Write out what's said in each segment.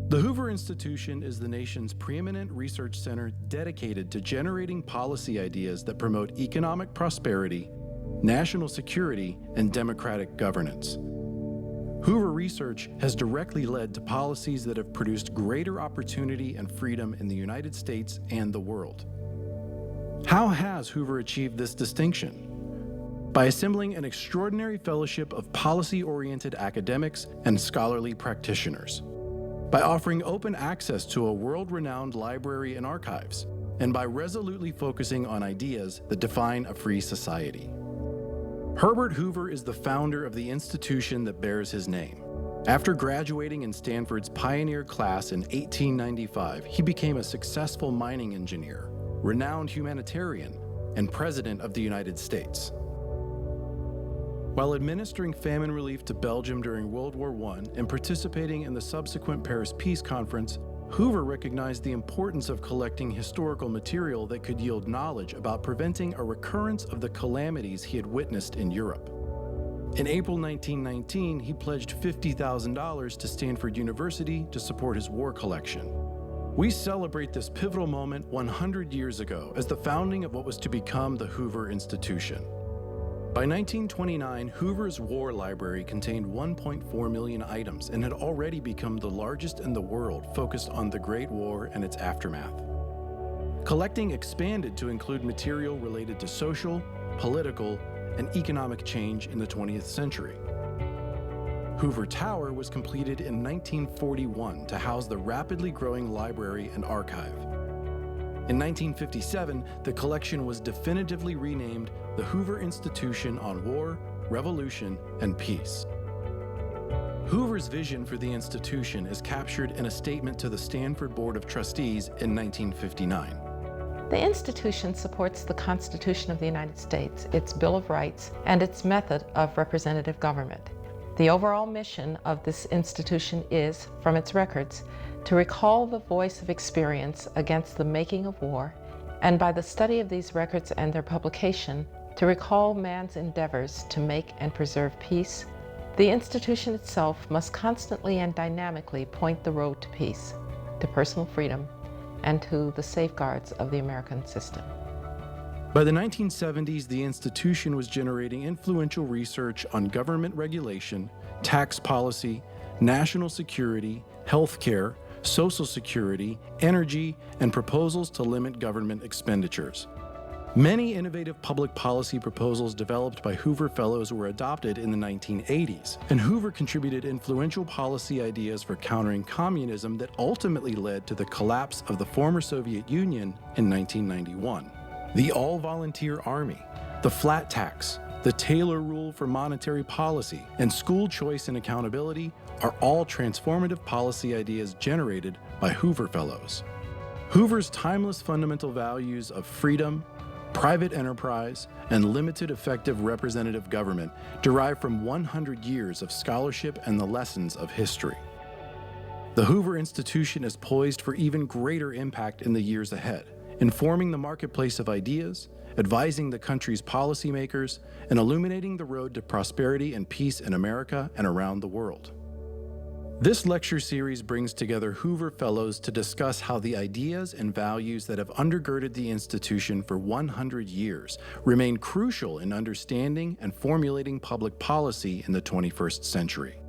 The Hoover Institution is the nation's preeminent research center dedicated to generating policy ideas that promote economic prosperity, national security, and democratic governance. Hoover research has directly led to policies that have produced greater opportunity and freedom in the United States and the world. How has Hoover achieved this distinction? By assembling an extraordinary fellowship of policy-oriented academics and scholarly practitioners, by offering open access to a world-renowned library and archives, and by resolutely focusing on ideas that define a free society. Herbert Hoover is the founder of the institution that bears his name. After graduating in Stanford's pioneer class in 1895, he became a successful mining engineer, renowned humanitarian, and President of the United States. While administering famine relief to Belgium during World War I and participating in the subsequent Paris Peace Conference, Hoover recognized the importance of collecting historical material that could yield knowledge about preventing a recurrence of the calamities he had witnessed in Europe. In April 1919, he pledged $50,000 to Stanford University to support his war collection. We celebrate this pivotal moment 100 years ago as the founding of what was to become the Hoover Institution. By 1929, Hoover's War Library contained 1.4 million items and had already become the largest in the world focused on the Great War and its aftermath. Collecting expanded to include material related to social, political, and economic change in the 20th century. Hoover Tower was completed in 1941 to house the rapidly growing library and archive. In 1957, the collection was definitively renamed the Hoover Institution on War, Revolution, and Peace. Hoover's vision for the institution is captured in a statement to the Stanford Board of Trustees in 1959. The institution supports the Constitution of the United States, its Bill of Rights, and its method of representative government. The overall mission of this institution is, from its records, to recall the voice of experience against the making of war, and by the study of these records and their publication, to recall man's endeavors to make and preserve peace. The institution itself must constantly and dynamically point the road to peace, to personal freedom, and to the safeguards of the American system. By the 1970s, the institution was generating influential research on government regulation, tax policy, national security, healthcare, Social Security, energy, and proposals to limit government expenditures. Many innovative public policy proposals developed by Hoover Fellows were adopted in the 1980s, and Hoover contributed influential policy ideas for countering communism that ultimately led to the collapse of the former Soviet Union in 1991. The all-volunteer army, the flat tax, the Taylor rule for monetary policy, and school choice and accountability are all transformative policy ideas generated by Hoover Fellows. Hoover's timeless fundamental values of freedom, private enterprise, and limited effective representative government derive from 100 years of scholarship and the lessons of history. The Hoover Institution is poised for even greater impact in the years ahead, informing the marketplace of ideas, advising the country's policymakers, and illuminating the road to prosperity and peace in America and around the world. This lecture series brings together Hoover Fellows to discuss how the ideas and values that have undergirded the institution for 100 years remain crucial in understanding and formulating public policy in the 21st century.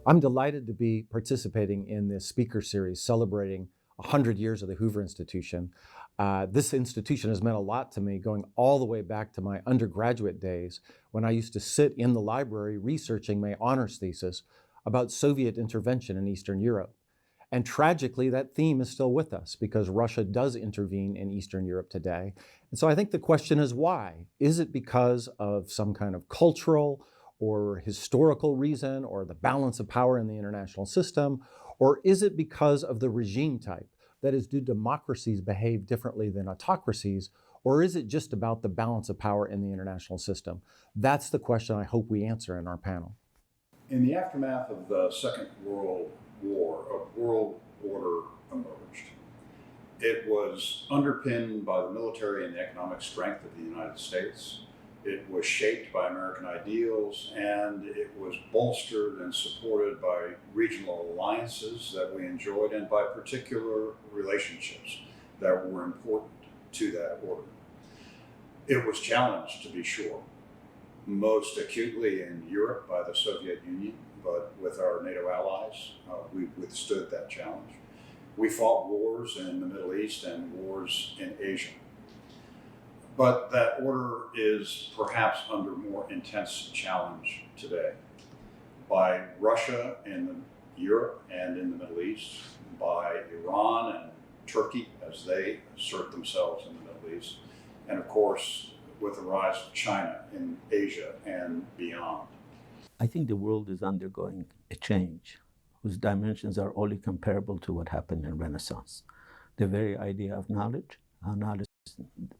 I'm delighted to be participating in this speaker series celebrating 100 years of the Hoover Institution. This institution has meant a lot to me going all the way back to my undergraduate days when I used to sit in the library researching my honors thesis about Soviet intervention in Eastern Europe. And tragically, that theme is still with us because Russia does intervene in Eastern Europe today. And so I think the question is why? Is it because of some kind of cultural or historical reason or the balance of power in the international system? Or is it because of the regime type? That is, do democracies behave differently than autocracies? Or is it just about the balance of power in the international system? That's the question I hope we answer in our panel. In the aftermath of the Second World War, a world order emerged. It was underpinned by the military and the economic strength of the United States. It was shaped by American ideals, and it was bolstered and supported by regional alliances that we enjoyed and by particular relationships that were important to that order. It was challenged, to be sure, most acutely in Europe by the Soviet Union, but with our NATO allies, we withstood that challenge. We fought wars in the Middle East and wars in Asia. But that order is perhaps under more intense challenge today by Russia in Europe and in the Middle East, by Iran and Turkey as they assert themselves in the Middle East, and of course with the rise of China in Asia and beyond. I think the world is undergoing a change whose dimensions are only comparable to what happened in Renaissance. The very idea of knowledge, how knowledge is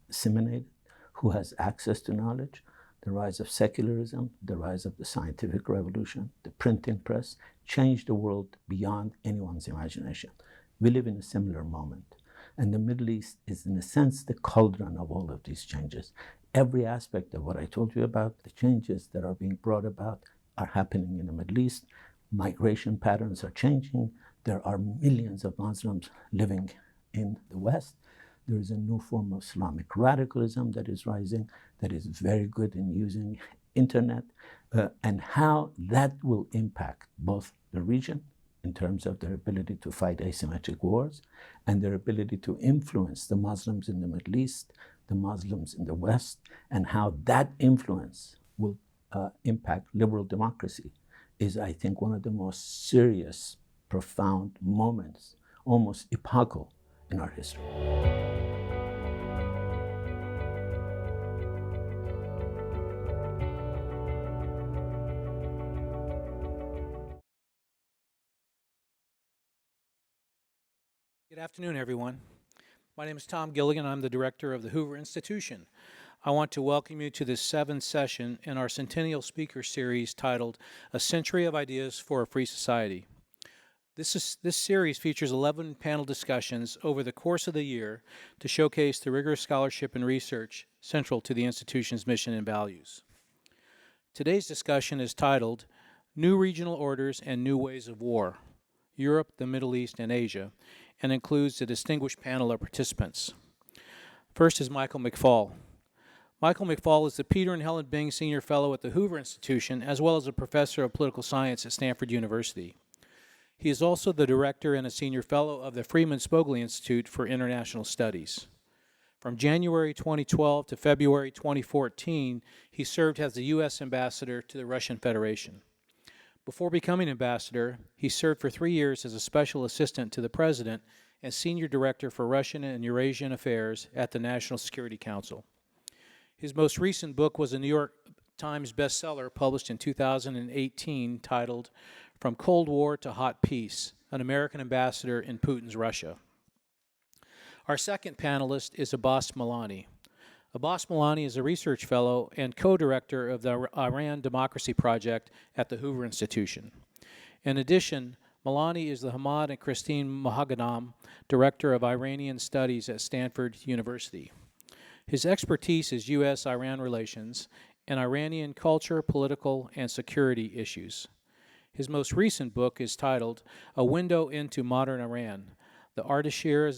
disseminated, who has access to knowledge, the rise of secularism, the rise of the scientific revolution, the printing press, changed the world beyond anyone's imagination. We live in a similar moment. And the Middle East is, in a sense, the cauldron of all of these changes. Every aspect of what I told you about, the changes that are being brought about, are happening in the Middle East. Migration patterns are changing. There are millions of Muslims living in the West. There is a new form of Islamic radicalism that is rising, that is very good in using internet, and how that will impact both the region in terms of their ability to fight asymmetric wars and their ability to influence the Muslims in the Middle East, the Muslims in the West, and how that influence will impact liberal democracy is, I think, one of the most serious, profound moments, almost epochal in our history. Good afternoon, everyone. My name is Tom Gilligan. I'm the director of the Hoover Institution. I want to welcome you to this seventh session in our Centennial Speaker Series titled A Century of Ideas for a Free Society. This series features 11 panel discussions over the course of the year to showcase the rigorous scholarship and research central to the institution's mission and values. Today's discussion is titled New Regional Orders and New Ways of War, Europe, the Middle East, and Asia, and includes a distinguished panel of participants. First is Michael McFaul. Michael McFaul is the Peter and Helen Bing Senior Fellow at the Hoover Institution, as well as a professor of political science at Stanford University. He is also the director and a senior fellow of the Freeman Spogli Institute for International Studies. From January 2012 to February 2014, he served as the U.S. ambassador to the Russian Federation. Before becoming ambassador, he served for 3 years as a special assistant to the president and senior director for Russian and Eurasian affairs at the National Security Council. His most recent book was a New York Times bestseller published in 2018 titled From Cold War to Hot Peace, An American Ambassador in Putin's Russia. Our second panelist is Abbas Milani. Abbas Milani is a research fellow and co-director of the Iran Democracy Project at the Hoover Institution. In addition, Milani is the Hamad and Christine Moghadam Director of Iranian Studies at Stanford University. His expertise is U.S.-Iran relations and Iranian culture, political, and security issues. His most recent book is titled A Window into Modern Iran, the Ardashir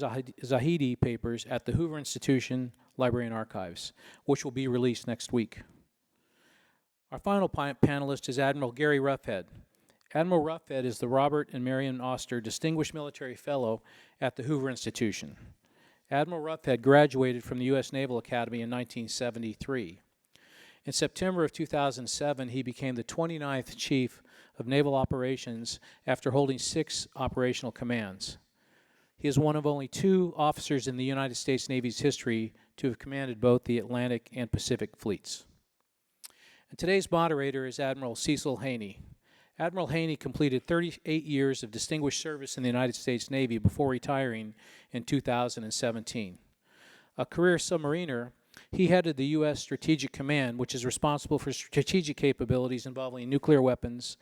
Zahidi Papers at the Hoover Institution Library and Archives, which will be released next week. Our final panelist is Admiral Gary Roughead. Admiral Roughead is the Robert and Marion Oster Distinguished Military Fellow at the Hoover Institution. Admiral Roughead graduated from the U.S. Naval Academy in 1973. In September of 2007, he became the 29th Chief of Naval Operations after holding 6 operational commands. He is one of only 2 officers in the United States Navy's history to have commanded both the Atlantic and Pacific fleets. And today's moderator is Admiral Cecil Haney. Admiral Haney completed 38 years of distinguished service in the United States Navy before retiring in 2017. A career submariner, he headed the U.S. Strategic Command, which is responsible for strategic capabilities involving nuclear weapons,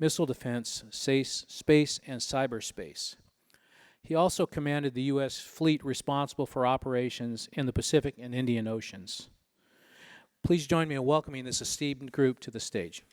missile defense, space, and cyberspace. He also commanded the U.S. fleet responsible for operations in the Pacific and Indian Oceans. Please join me in welcoming this esteemed group to the stage.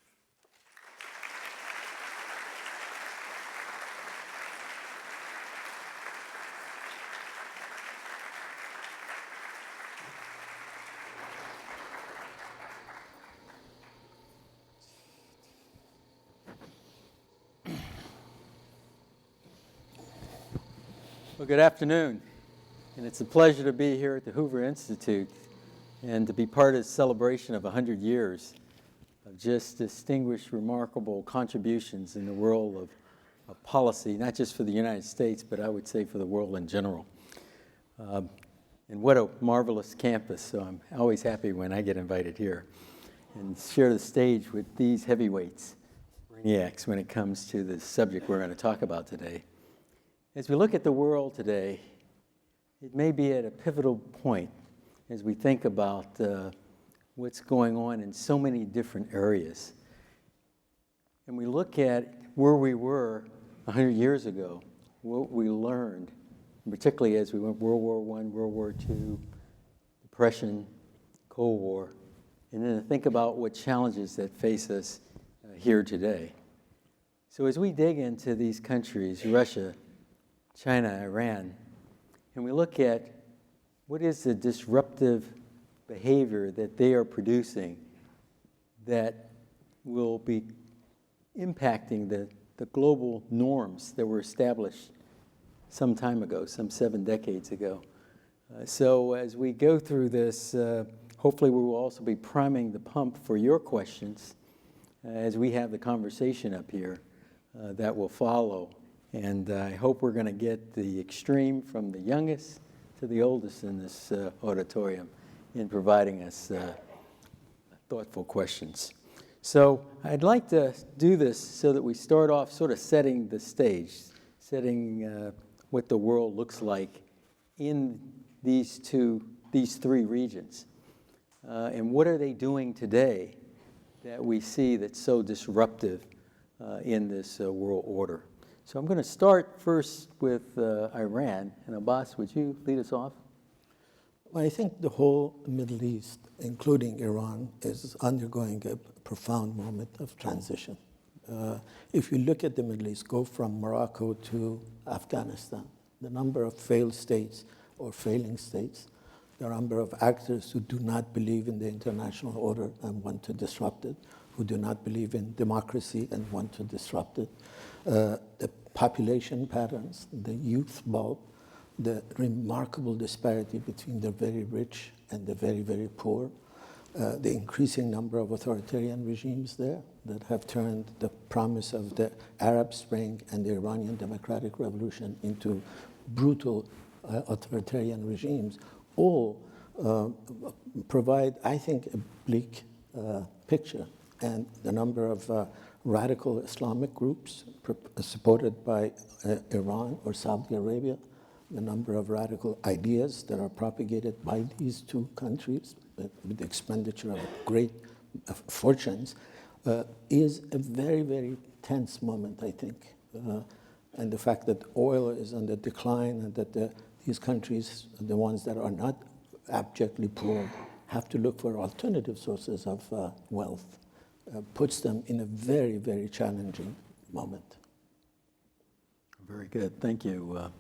Well, good afternoon, and it's a pleasure to be here at the Hoover Institute and to be part of the celebration of 100 years of just distinguished, remarkable contributions in the world of policy, not just for the United States, but I would say for the world in general. And what a marvelous campus, so I'm always happy when I get invited here and share the stage with these heavyweights, brainiacs, when it comes to the subject we're going to talk about today. As we look at the world today, it may be at a pivotal point as we think about what's going on in so many different areas. And we look at where we were 100 years ago, what we learned, particularly as we went World War I, World War II, Depression, Cold War, and then to think about what challenges that face us here today. So as we dig into these countries, Russia, China, Iran, and we look at what is the disruptive behavior that they are producing that will be impacting the global norms that were established some time ago, some 7 decades ago. So as we go through this, hopefully we will also be priming the pump for your questions as we have the conversation up here that will follow. And I hope we're going to get the extreme from the youngest to the oldest in this auditorium in providing us thoughtful questions. So I'd like to do this so that we start off sort of setting the stage, setting what the world looks like in these three regions. And what are they doing today that we see that's so disruptive in this world order? So I'm going to start first with Iran. And Abbas, would you lead us off? Well, I think the whole Middle East, including Iran, is undergoing a profound moment of transition. If you look at the Middle East, go from Morocco to Afghanistan, the number of failed states or failing states, the number of actors who do not believe in the international order and want to disrupt it, who do not believe in democracy and want to disrupt it, the population patterns, the youth bulb, the remarkable disparity between the very rich and the very, very poor, the increasing number of authoritarian regimes there that have turned the promise of the Arab Spring and the Iranian Democratic Revolution into brutal authoritarian regimes, all provide, I think, a bleak picture. And the number of radical Islamic groups supported by Iran or Saudi Arabia, the number of radical ideas that are propagated by these two countries with the expenditure of great fortunes, is a very, very tense moment, I think. And the fact that oil is on the decline and that these countries, the ones that are not abjectly poor, have to look for alternative sources of wealth, puts them in a very, very challenging moment. Very good. Thank you.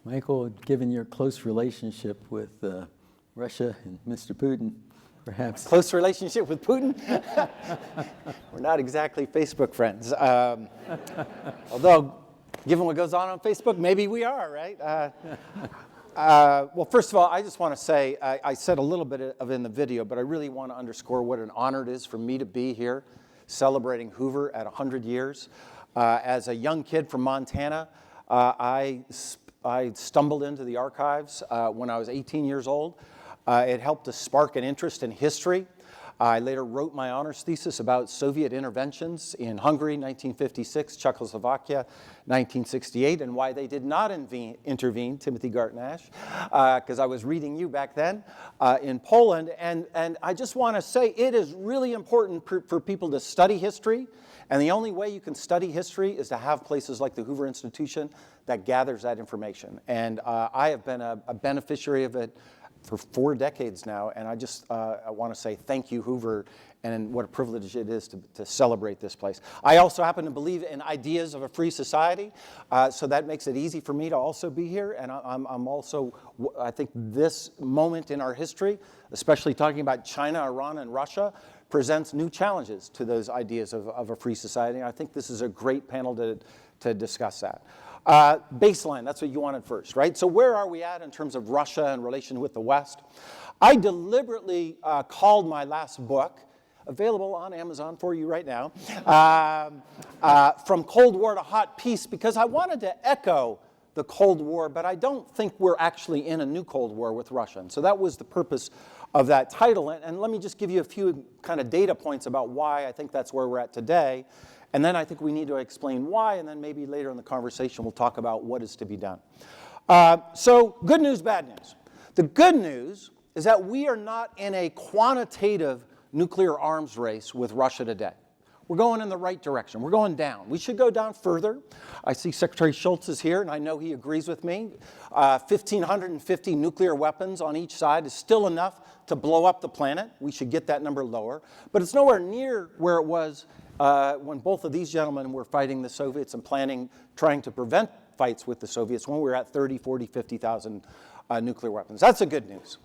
Michael, given your close relationship with Russia and Mr. Putin, perhaps. Close relationship with Putin? We're not exactly Facebook friends. Although, given what goes on Facebook, maybe we are, right? Well, first of all, I just want to say, I said a little bit of it in the video, but I really want to underscore what an honor it is for me to be here celebrating Hoover at 100 years. As a young kid from Montana, I stumbled into the archives when I was 18 years old. It helped to spark an interest in history. I later wrote my honors thesis about Soviet interventions in Hungary, 1956, Czechoslovakia, 1968, and why they did not intervene, Timothy Gartnash, because I was reading you back then, in Poland. And I just want to say it is really important for people to study history And the only way you can study history is to have places like the Hoover Institution that gathers that information. And I have been a beneficiary of it for 4 decades now, and I want to say thank you, Hoover, and what a privilege it is to celebrate this place. I also happen to believe in ideas of a free society, so that makes it easy for me to also be here, and I'm also, I think this moment in our history, especially talking about China, Iran, and Russia, presents new challenges to those ideas of a free society, and I think this is a great panel to discuss that. Baseline, that's what you wanted first, right? So where are we at in terms of Russia in relation with the West? I deliberately called my last book, available on Amazon for you right now, From Cold War to Hot Peace, because I wanted to echo the Cold War, but I don't think we're actually in a new Cold War with Russia. And so that was the purpose of that title. And let me just give you a few kind of data points about why I think that's where we're at today. And then I think we need to explain why, and then maybe later in the conversation we'll talk about what is to be done. So good news, bad news. The good news is that we are not in a quantitative nuclear arms race with Russia today. We're going in the right direction. We're going down. We should go down further. I see Secretary Shultz is here, and I know he agrees with me. 1,550 nuclear weapons on each side is still enough to blow up the planet. We should get that number lower. But it's nowhere near where it was when both of these gentlemen were fighting the Soviets and trying to prevent fights with the Soviets when we were at 30, 40, 50,000 nuclear weapons. That's the good news.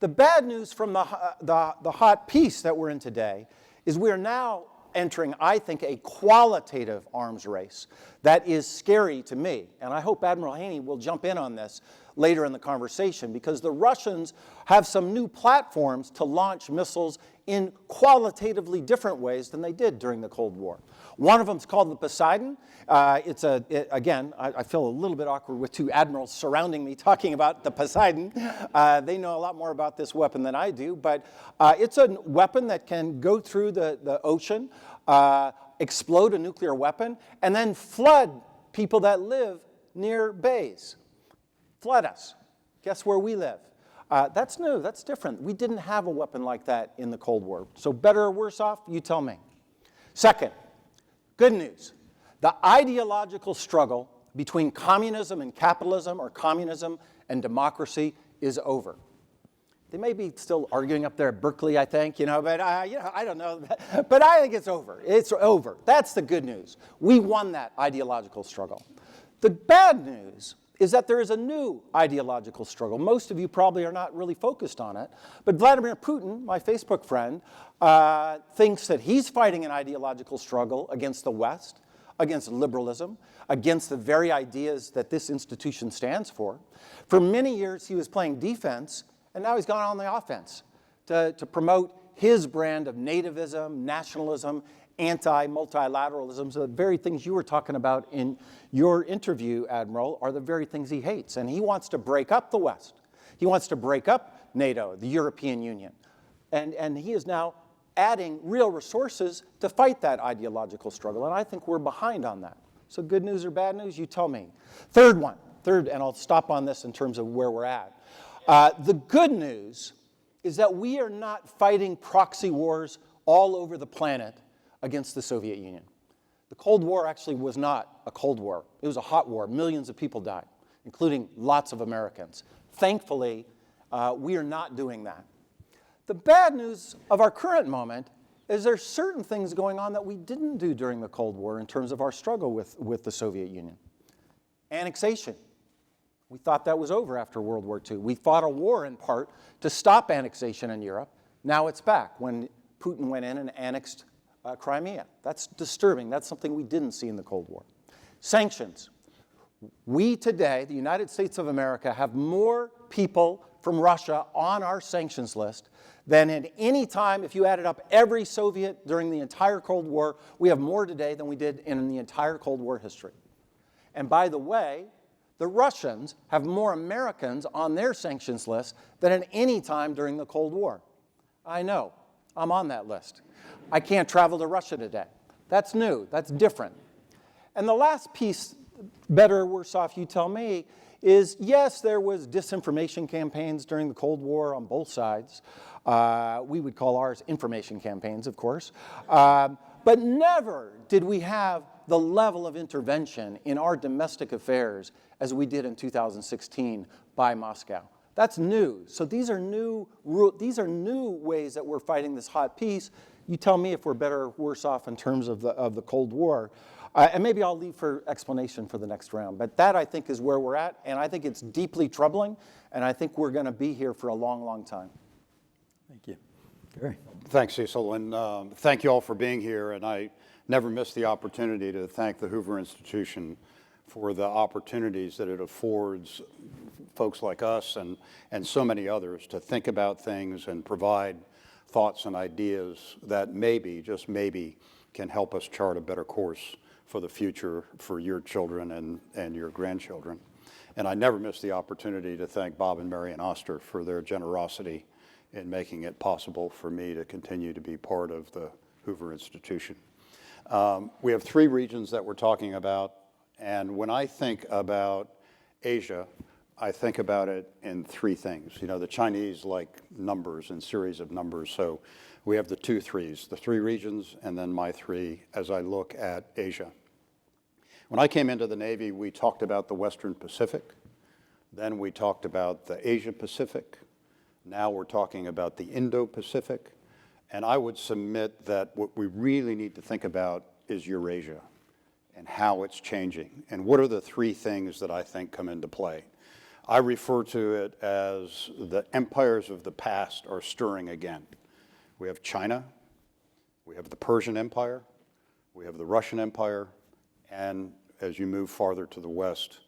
The bad news from the hot peace that we're in today is we are now entering, I think, a qualitative arms race that is scary to me. And I hope Admiral Haney will jump in on this later in the conversation, because the Russians have some new platforms to launch missiles in qualitatively different ways than they did during the Cold War. One of them is called the Poseidon. Again, I feel a little bit awkward with 2 admirals surrounding me talking about the Poseidon. They know a lot more about this weapon than I do, but it's a weapon that can go through the ocean, explode a nuclear weapon, and then flood people that live near bays. Flood us. Guess where we live? That's new. That's different. We didn't have a weapon like that in the Cold War. So better or worse off? You tell me. Second, good news. The ideological struggle between communism and capitalism, or communism and democracy, is over. They may be still arguing up there at Berkeley, I think, but I don't know. But I think it's over. It's over. That's the good news. We won that ideological struggle. The bad news is that there is a new ideological struggle. Most of you probably are not really focused on it, but Vladimir Putin, my Facebook friend, thinks that he's fighting an ideological struggle against the West, against liberalism, against the very ideas that this institution stands for. For many years, he was playing defense, and now he's gone on the offense to promote his brand of nativism, nationalism, anti-multilateralism. So the very things you were talking about in your interview, Admiral, are the very things he hates. And he wants to break up the West. He wants to break up NATO, the European Union. And he is now adding real resources to fight that ideological struggle. And I think we're behind on that. So good news or bad news, you tell me. Third, and I'll stop on this in terms of where we're at. The good news is that we are not fighting proxy wars all over the planet against the Soviet Union. The Cold War actually was not a Cold War. It was a hot war. Millions of people died, including lots of Americans. Thankfully, we are not doing that. The bad news of our current moment is there's certain things going on that we didn't do during the Cold War in terms of our struggle with the Soviet Union. Annexation. We thought that was over after World War II. We fought a war in part to stop annexation in Europe. Now it's back when Putin went in and annexed Crimea. That's disturbing. That's something we didn't see in the Cold War. Sanctions. We today, the United States of America, have more people from Russia on our sanctions list than at any time, if you added up every Soviet during the entire Cold War. We have more today than we did in the entire Cold War history. And by the way, the Russians have more Americans on their sanctions list than at any time during the Cold War. I know. I'm on that list. I can't travel to Russia today. That's new. That's different. And the last piece, better or worse off, you tell me, is yes, there was disinformation campaigns during the Cold War on both sides. We would call ours information campaigns, of course. But But never did we have the level of intervention in our domestic affairs as we did in 2016 by Moscow. That's new. So these are new ways that we're fighting this hot peace. You tell me if we're better or worse off in terms of the Cold War. And maybe I'll leave for explanation for the next round. But that, I think, is where we're at. And I think it's deeply troubling. And I think we're going to be here for a long, long time. Thank you. Gary. Thanks, Cecil. And thank you all for being here. And I never miss the opportunity to thank the Hoover Institution for the opportunities that it affords folks like us and so many others to think about things and provide thoughts and ideas that maybe, just maybe, can help us chart a better course for the future for your children and your grandchildren. And I never miss the opportunity to thank Bob and Marion Oster for their generosity in making it possible for me to continue to be part of the Hoover Institution. We have 3 regions that we're talking about, and when I think about Asia, I think about it in 3 things. You know, the Chinese like numbers and series of numbers, so we have the 2 threes, the 3 regions, and then my 3 as I look at Asia. When I came into the Navy, we talked about the Western Pacific, then we talked about the Asia Pacific, now we're talking about the Indo-Pacific, and I would submit that what we really need to think about is Eurasia and how it's changing, and what are the 3 things that I think come into play. I refer to it as the empires of the past are stirring again. We have China, we have the Persian Empire, we have the Russian Empire, and as you move farther to the west,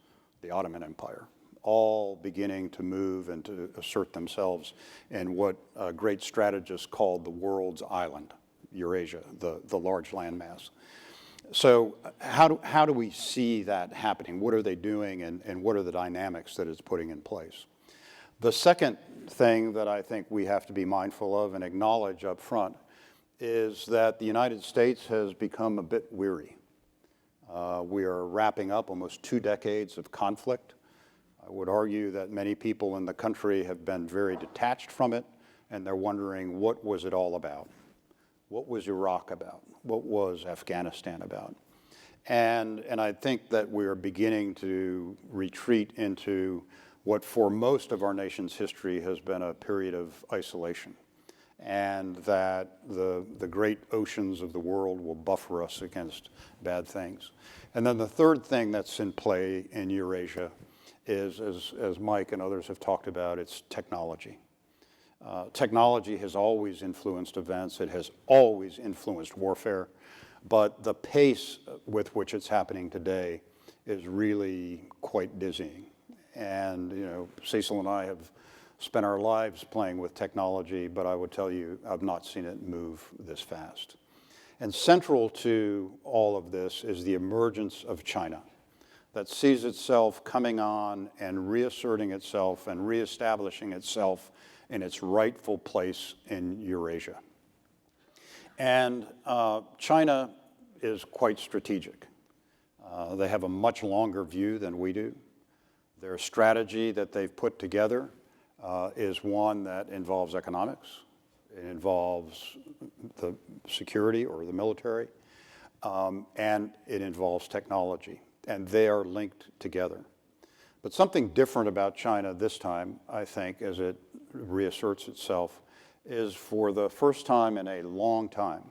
the Ottoman Empire, all beginning to move and to assert themselves in what great strategists called the world's island, Eurasia, the large landmass. So how do we see that happening? What are they doing, and what are the dynamics that it's putting in place? The second thing that I think we have to be mindful of and acknowledge up front is that the United States has become a bit weary. We are wrapping up almost 2 decades of conflict. I would argue that many people in the country have been very detached from it, and they're wondering, what was it all about? What was Iraq about? What was Afghanistan about? And I think that we're beginning to retreat into what for most of our nation's history has been a period of isolation, and that the great oceans of the world will buffer us against bad things. And then the third thing that's in play in Eurasia is, as Mike and others have talked about, it's technology. Technology has always influenced events. It has always influenced warfare. But the pace with which it's happening today is really quite dizzying. And, you know, Cecil and I have spent our lives playing with technology, but I would tell you I've not seen it move this fast. And central to all of this is the emergence of China that sees itself coming on and reasserting itself and reestablishing itself in its rightful place in Eurasia. And China is quite strategic. They have a much longer view than we do. Their strategy that they've put together is one that involves economics. It involves the security or the military, and it involves technology. And they are linked together. But something different about China this time, I think, as it reasserts itself, is for the first time in a long time,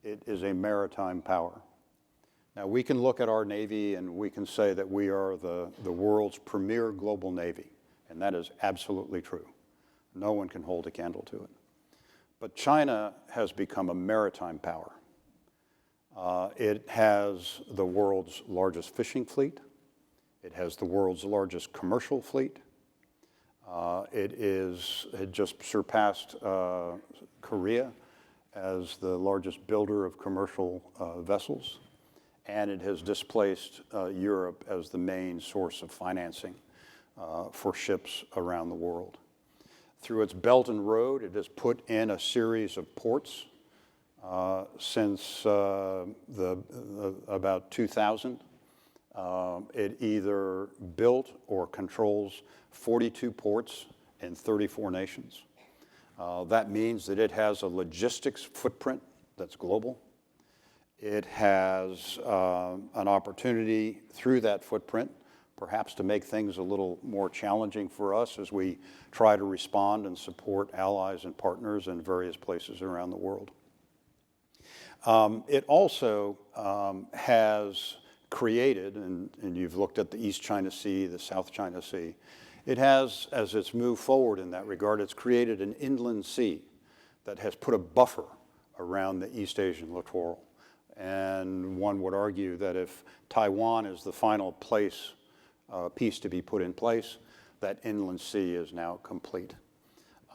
it is a maritime power. Now, we can look at our Navy and we can say that we are the world's premier global Navy, and that is absolutely true. No one can hold a candle to it. But China has become a maritime power. It has the world's largest fishing fleet. It has the world's largest commercial fleet. It had just surpassed Korea as the largest builder of commercial vessels. And it has displaced Europe as the main source of financing for ships around the world. Through its Belt and Road, it has put in a series of ports since about 2000. It either built or controls 42 ports in 34 nations. That means that it has a logistics footprint that's global. It has an opportunity through that footprint, perhaps to make things a little more challenging for us as we try to respond and support allies and partners in various places around the world. It also has created, and you've looked at the East China Sea, the South China Sea, it has, as it's moved forward in that regard, it's created an inland sea that has put a buffer around the East Asian littoral. And one would argue that if Taiwan is the final piece to be put in place, that inland sea is now complete.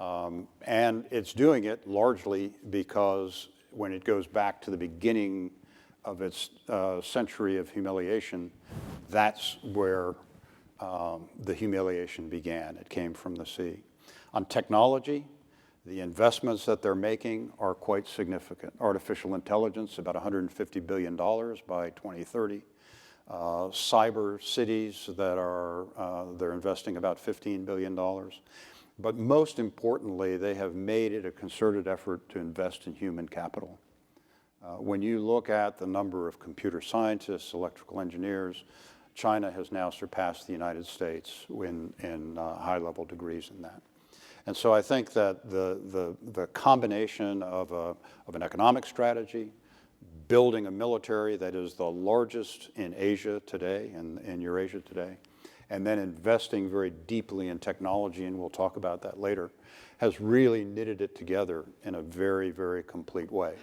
And it's doing it largely because when it goes back to the beginning of its century of humiliation, that's where the humiliation began. It came from the sea. On technology, the investments that they're making are quite significant. Artificial intelligence, about $150 billion by 2030. Cyber cities that they're investing about $15 billion. But most importantly, they have made it a concerted effort to invest in human capital. When you look at the number of computer scientists, electrical engineers, China has now surpassed the United States in high-level degrees in that. And so I think that the combination of an economic strategy, building a military that is the largest in Asia today and in Eurasia today, and then investing very deeply in technology, and we'll talk about that later, has really knitted it together in a very, very complete way.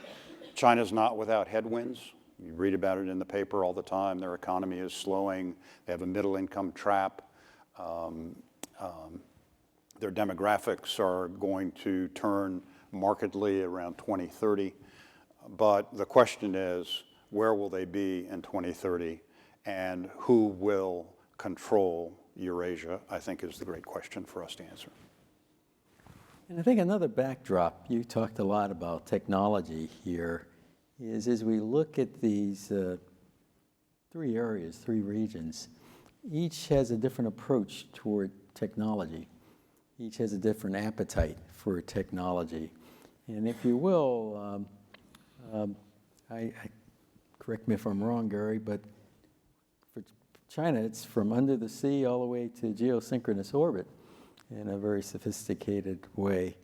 China's not without headwinds. You read about it in the paper all the time. Their economy is slowing. They have a middle-income trap. Their demographics are going to turn markedly around 2030. But the question is, where will they be in 2030? And who will control Eurasia, I think, is the great question for us to answer. And I think another backdrop, you talked a lot about technology here, is as we look at these three areas, three regions, each has a different approach toward technology. Each has a different appetite for technology. And if you will, correct me if I'm wrong, Gary, but for China, it's from under the sea all the way to geosynchronous orbit in a very sophisticated way.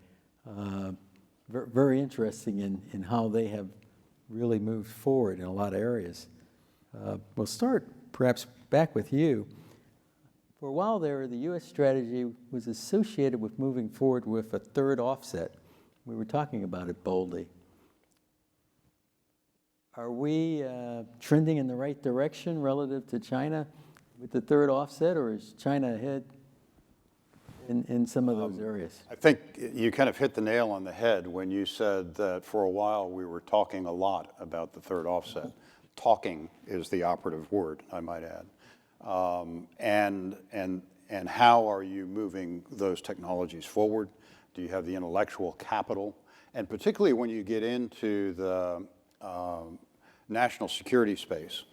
Very interesting in how they have really moved forward in a lot of areas. We'll start perhaps back with you. For a while there, the U.S. strategy was associated with moving forward with a third offset. We were talking about it boldly. Are we trending in the right direction relative to China with the third offset, or is China ahead in some of those areas? I think you kind of hit the nail on the head when you said that for a while we were talking a lot about the third offset. Talking is the operative word, I might add. And how are you moving those technologies forward? Do you have the intellectual capital? And particularly when you get into the national security space,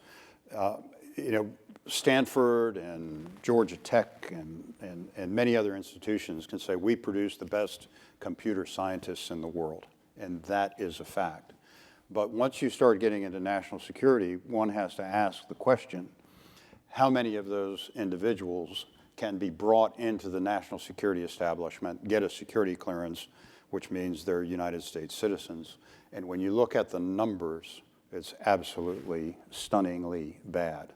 Stanford and Georgia Tech and many other institutions can say we produce the best computer scientists in the world, and that is a fact. But once you start getting into national security, one has to ask the question, how many of those individuals can be brought into the national security establishment, get a security clearance, which means they're United States citizens. And when you look at the numbers, it's absolutely stunningly bad.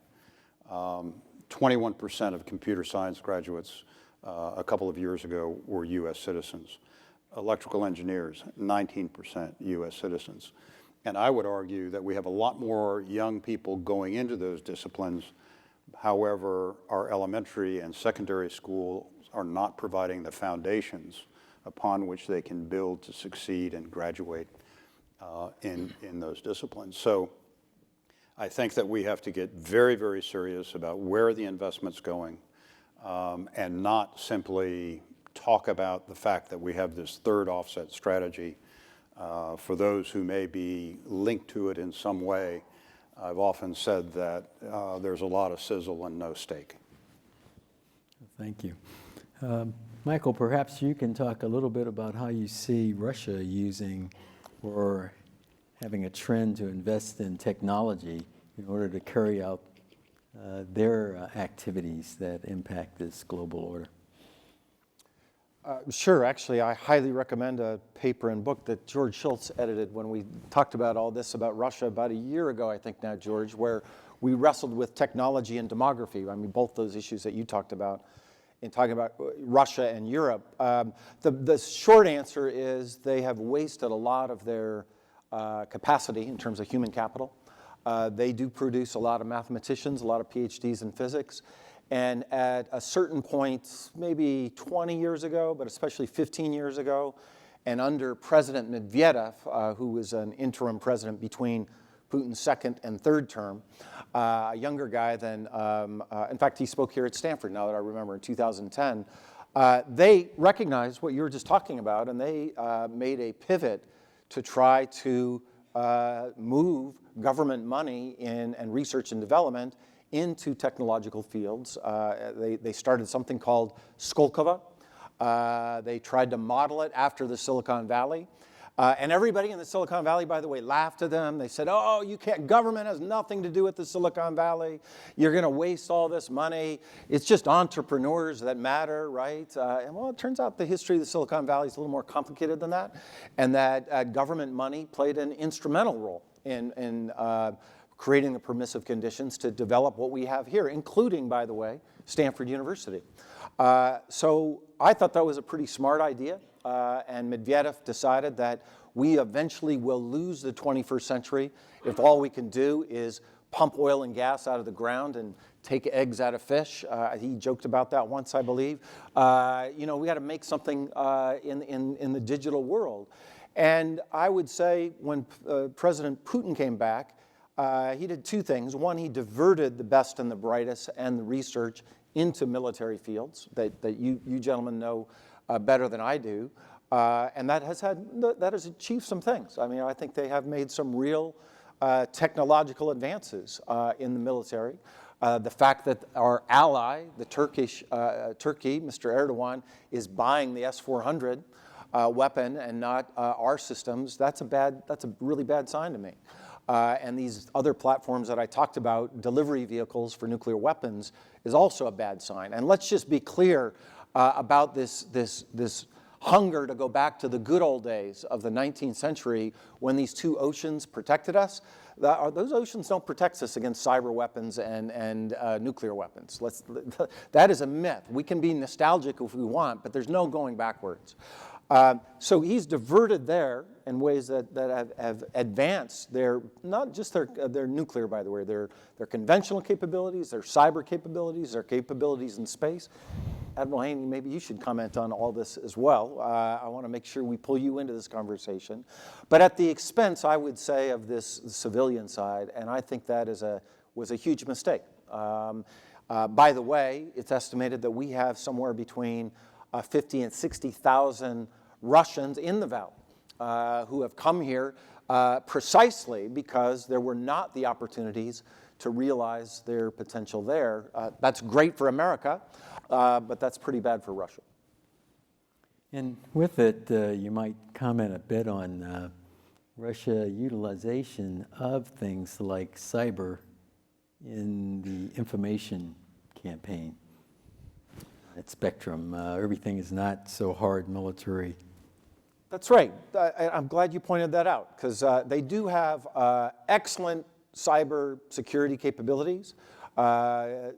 21% of computer science graduates a couple of years ago were U.S. citizens. Electrical engineers, 19% U.S. citizens. And I would argue that we have a lot more young people going into those disciplines. However, our elementary and secondary schools are not providing the foundations upon which they can build to succeed and graduate in those disciplines. So I think that we have to get very, very serious about where the investment's going and not simply talk about the fact that we have this third offset strategy. For those who may be linked to it in some way, I've often said that there's a lot of sizzle and no steak. Thank you. Michael, perhaps you can talk a little bit about how you see Russia using or having a trend to invest in technology in order to carry out their activities that impact this global order? Sure. Actually, I highly recommend a paper and book that George Shultz edited when we talked about all this about Russia about a year ago, I think now, George, where we wrestled with technology and demography. I mean, both those issues that you talked about in talking about Russia and Europe. The short answer is they have wasted a lot of their capacity in terms of human capital. They do produce a lot of mathematicians, a lot of PhDs in physics. And at a certain point, maybe 20 years ago, but especially 15 years ago, and under President Medvedev, who was an interim president between Putin's second and third term, a younger guy than, in fact, he spoke here at Stanford, now that I remember, in 2010. They recognized what you were just talking about, and they made a pivot to try to move government money and research and development into technological fields. They started something called Skolkovo. They tried to model it after the Silicon Valley. And everybody in the Silicon Valley, by the way, laughed at them. They said, oh, you can't, government has nothing to do with the Silicon Valley. You're going to waste all this money. It's just entrepreneurs that matter, right? And well, it turns out the history of the Silicon Valley is a little more complicated than that, and that government money played an instrumental role in creating the permissive conditions to develop what we have here, including, by the way, Stanford University. So I thought that was a pretty smart idea, and Medvedev decided that we eventually will lose the 21st century if all we can do is pump oil and gas out of the ground and take eggs out of fish. He joked about that once, I believe. You know, we got to make something in the digital world. And I would say when President Putin came back, he did two things. One, he diverted the best and the brightest and the research into military fields that you gentlemen know better than I do. And that has achieved some things. I mean, I think they have made some real technological advances in the military. The fact that our ally, the Turkey, Mr. Erdogan, is buying the S-400 weapon and not our systems, that's a really bad sign to me. And these other platforms that I talked about, delivery vehicles for nuclear weapons, is also a bad sign. And let's just be clear about this hunger to go back to the good old days of the 19th century when these two oceans protected us. Those oceans don't protect us against cyber weapons and nuclear weapons. That is a myth. We can be nostalgic if we want, but there's no going backwards. So he's diverted there in ways that have advanced their, not just their nuclear, by the way, their conventional capabilities, their cyber capabilities, their capabilities in space. Admiral Haney, maybe you should comment on all this as well. I want to make sure we pull you into this conversation. But at the expense, I would say, of this civilian side, and I think that was a huge mistake. By the way, it's estimated that we have somewhere between 50 and 60,000 Russians in the Valley who have come here precisely because there were not the opportunities to realize their potential there. That's great for America, but that's pretty bad for Russia. And with it, you might comment a bit on Russia utilization of things like cyber in the information campaign. At Spectrum, everything is not so hard military. That's right. I'm glad you pointed that out, because they do have excellent cyber security capabilities,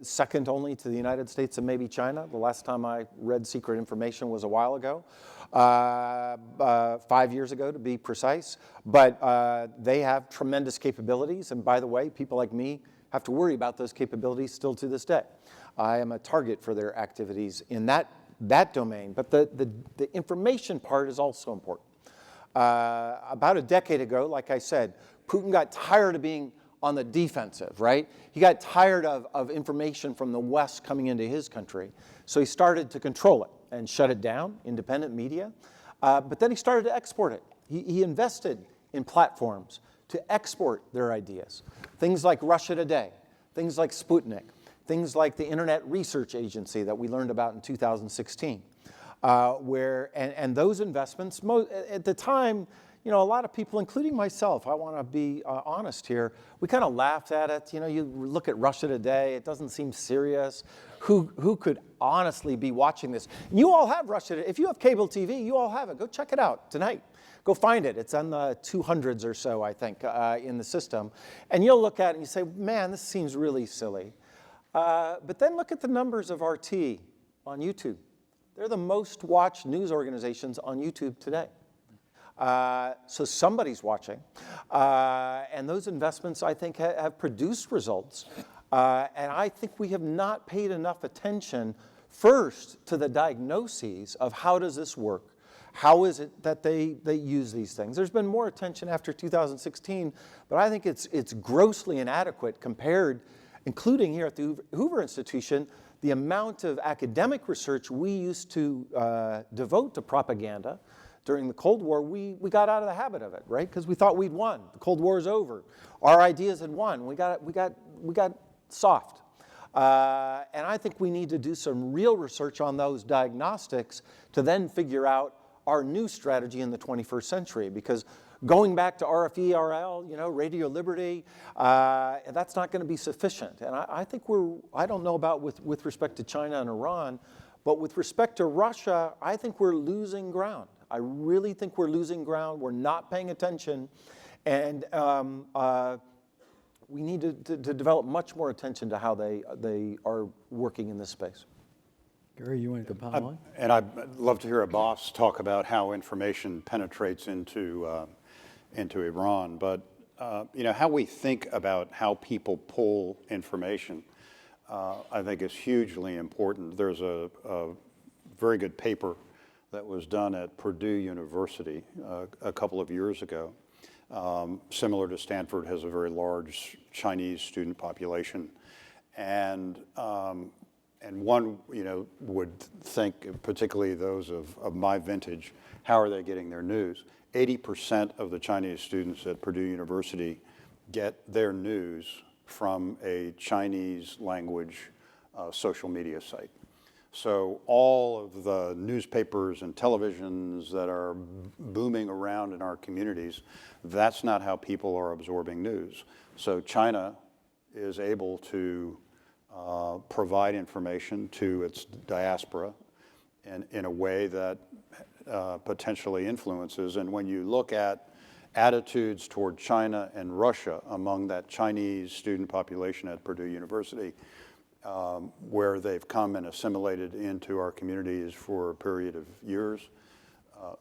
second only to the United States and maybe China. The last time I read secret information was a while ago, 5 years ago to be precise. But they have tremendous capabilities, and by the way, people like me have to worry about those capabilities still to this day. I am a target for their activities in that domain. But the information part is also important. About a decade ago, like I said, Putin got tired of being on the defensive, right? He got tired of information from the West coming into his country. So he started to control it and shut it down, independent media. But then he started to export it. He invested in platforms to export their ideas. Things like Russia Today, things like Sputnik, things like the Internet Research Agency that we learned about in 2016, and those investments, at the time, you know, a lot of people, including myself, I want to be honest here, we kind of laughed at it. You know, you look at Russia today, it doesn't seem serious. Who could honestly be watching this? And you all have Russia. If you have cable TV, you all have it. Go check it out tonight. Go find it. It's on the 200s or so, I think, in the system. And you'll look at it and you say, man, this seems really silly. But then look at the numbers of RT on YouTube. They're the most watched news organizations on YouTube today. So somebody's watching. And those investments, I think, have produced results. And I think we have not paid enough attention first to the diagnoses of how does this work? How is it that they use these things? There's been more attention after 2016, but I think it's grossly inadequate compared, including here at the Hoover Institution, the amount of academic research we used to devote to propaganda. During the Cold War, we got out of the habit of it, right? Because we thought we'd won. The Cold War is over. Our ideas had won. We got soft. And I think we need to do some real research on those diagnostics to then figure out our new strategy in the 21st century. Because going back to RFE-RL, you know, Radio Liberty, that's not going to be sufficient. And I think I don't know about with respect to China and Iran, but with respect to Russia, I think we're losing ground. I really think we're losing ground. We're not paying attention. And we need to develop much more attention to how they are working in this space. Gary, you want to pile on? And I'd love to hear Abbas talk about how information penetrates into Iran. But you know, how we think about how people pull information, I think is hugely important. There's a very good paper that was done at Purdue University a couple of years ago. Similar to Stanford, has a very large Chinese student population, and one, you know, would think, particularly those of my vintage, how are they getting their news? 80% of the Chinese students at Purdue University get their news from a Chinese language social media site. So all of the newspapers and televisions that are booming around in our communities, that's not how people are absorbing news. So China is able to provide information to its diaspora in a way that potentially influences. And when you look at attitudes toward China and Russia among that Chinese student population at Purdue University, where they've come and assimilated into our communities for a period of years,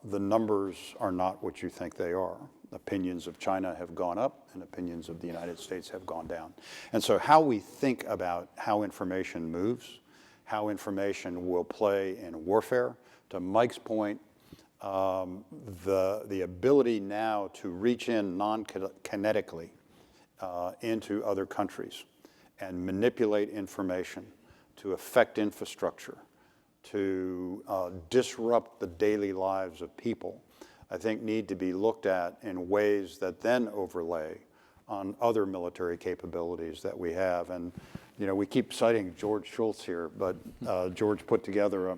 the numbers are not what you think they are. Opinions of China have gone up and opinions of the United States have gone down. And so how we think about how information moves, how information will play in warfare, to Mike's point, the ability now to reach in non-kinetically into other countries and manipulate information to affect infrastructure, to disrupt the daily lives of people, I think need to be looked at in ways that then overlay on other military capabilities that we have. And, you know, we keep citing George Shultz here, but George put together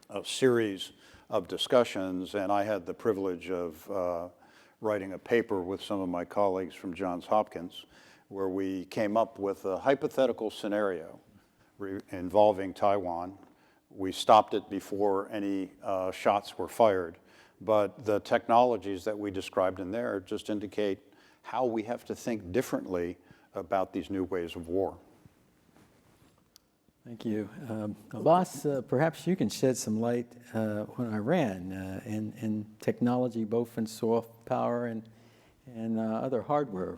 a series of discussions, and I had the privilege of writing a paper with some of my colleagues from Johns Hopkins, where we came up with a hypothetical scenario involving Taiwan. We stopped it before any shots were fired, but the technologies that we described in there just indicate how we have to think differently about these new ways of war. Thank you. Abbas, perhaps you can shed some light on Iran and technology, both in soft power and other hardware.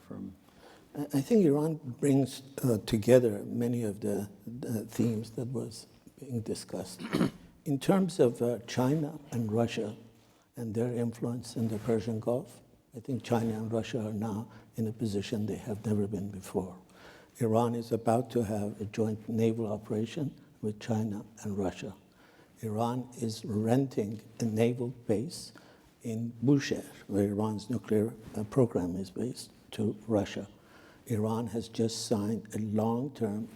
I think Iran brings together many of the themes that was being discussed. In terms of China and Russia and their influence in the Persian Gulf, I think China and Russia are now in a position they have never been before. Iran is about to have a joint naval operation with China and Russia. Iran is renting a naval base in Bushehr, where Iran's nuclear program is based, to Russia. Iran has just signed a long-term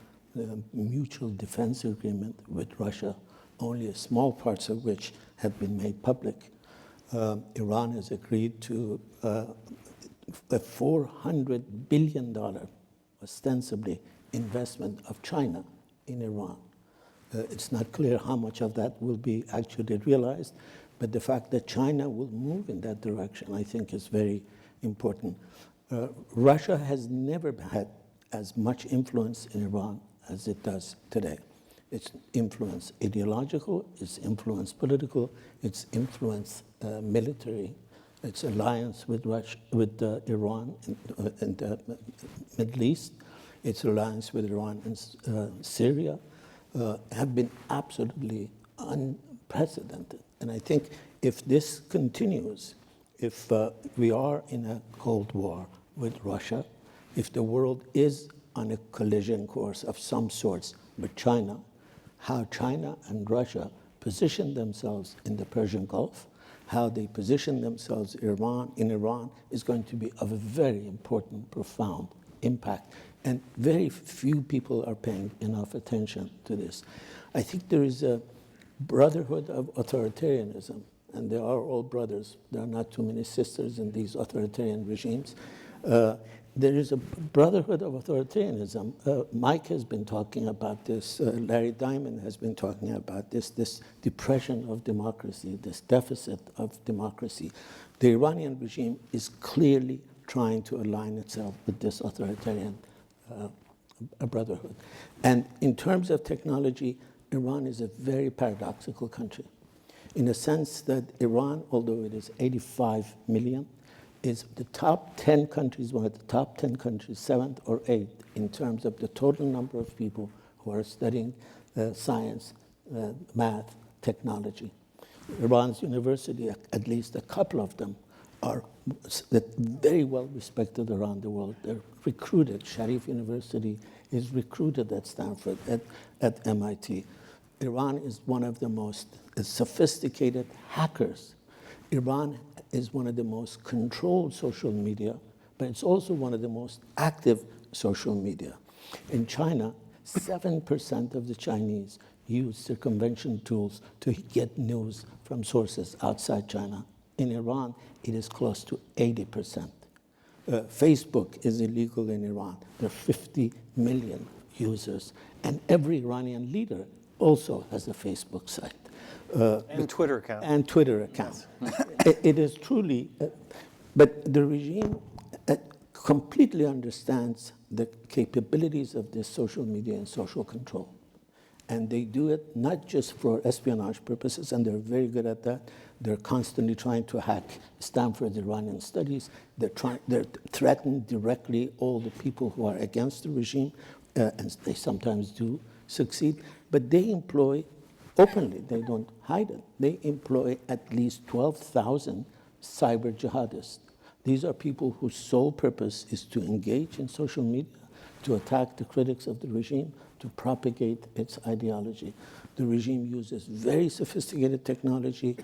mutual defense agreement with Russia, only a small parts of which have been made public. Iran has agreed to a $400 billion, ostensibly, investment of China in Iran. It's not clear how much of that will be actually realized, but the fact that China will move in that direction, I think, is very important. Russia has never had as much influence in Iran as it does today. Its influence ideological, its influence political, its influence military, its alliance with Iran in the Middle East, its alliance with Iran in Syria, have been absolutely unprecedented. And I think if this continues, if we are in a Cold War with Russia, if the world is on a collision course of some sorts with China, how China and Russia position themselves in the Persian Gulf, how they position themselves in Iran is going to be of a very important, profound impact. And very few people are paying enough attention to this. I think there is a brotherhood of authoritarianism, and they are all brothers. There are not too many sisters in these authoritarian regimes. There is a brotherhood of authoritarianism. Mike has been talking about this. Larry Diamond has been talking about this depression of democracy, this deficit of democracy. The Iranian regime is clearly trying to align itself with this authoritarian brotherhood. And in terms of technology, Iran is a very paradoxical country, in a sense that Iran, although it is 85 million, is the top 10 countries, one of the top 10 countries, 7th or 8th, in terms of the total number of people who are studying science, math, technology. Iran's university, at least a couple of them, are very well respected around the world. They're recruited. Sharif University is recruited at Stanford, at MIT. Iran is one of the most sophisticated hackers. Iran is one of the most controlled social media, but it's also one of the most active social media. In China, 7% of the Chinese use circumvention tools to get news from sources outside China. In Iran, it is close to 80%. Facebook is illegal in Iran. There are 50 million users. And every Iranian leader also has a Facebook site. And Twitter account. And Twitter account. It is truly, but the regime completely understands the capabilities of this social media and social control. And they do it not just for espionage purposes, and they're very good at that. They're constantly trying to hack Stanford Iranian studies. They're threatening directly all the people who are against the regime, and they sometimes do succeed. But they employ, openly, they don't hide it, they employ at least 12,000 cyber jihadists. These are people whose sole purpose is to engage in social media, to attack the critics of the regime, to propagate its ideology. The regime uses very sophisticated technology,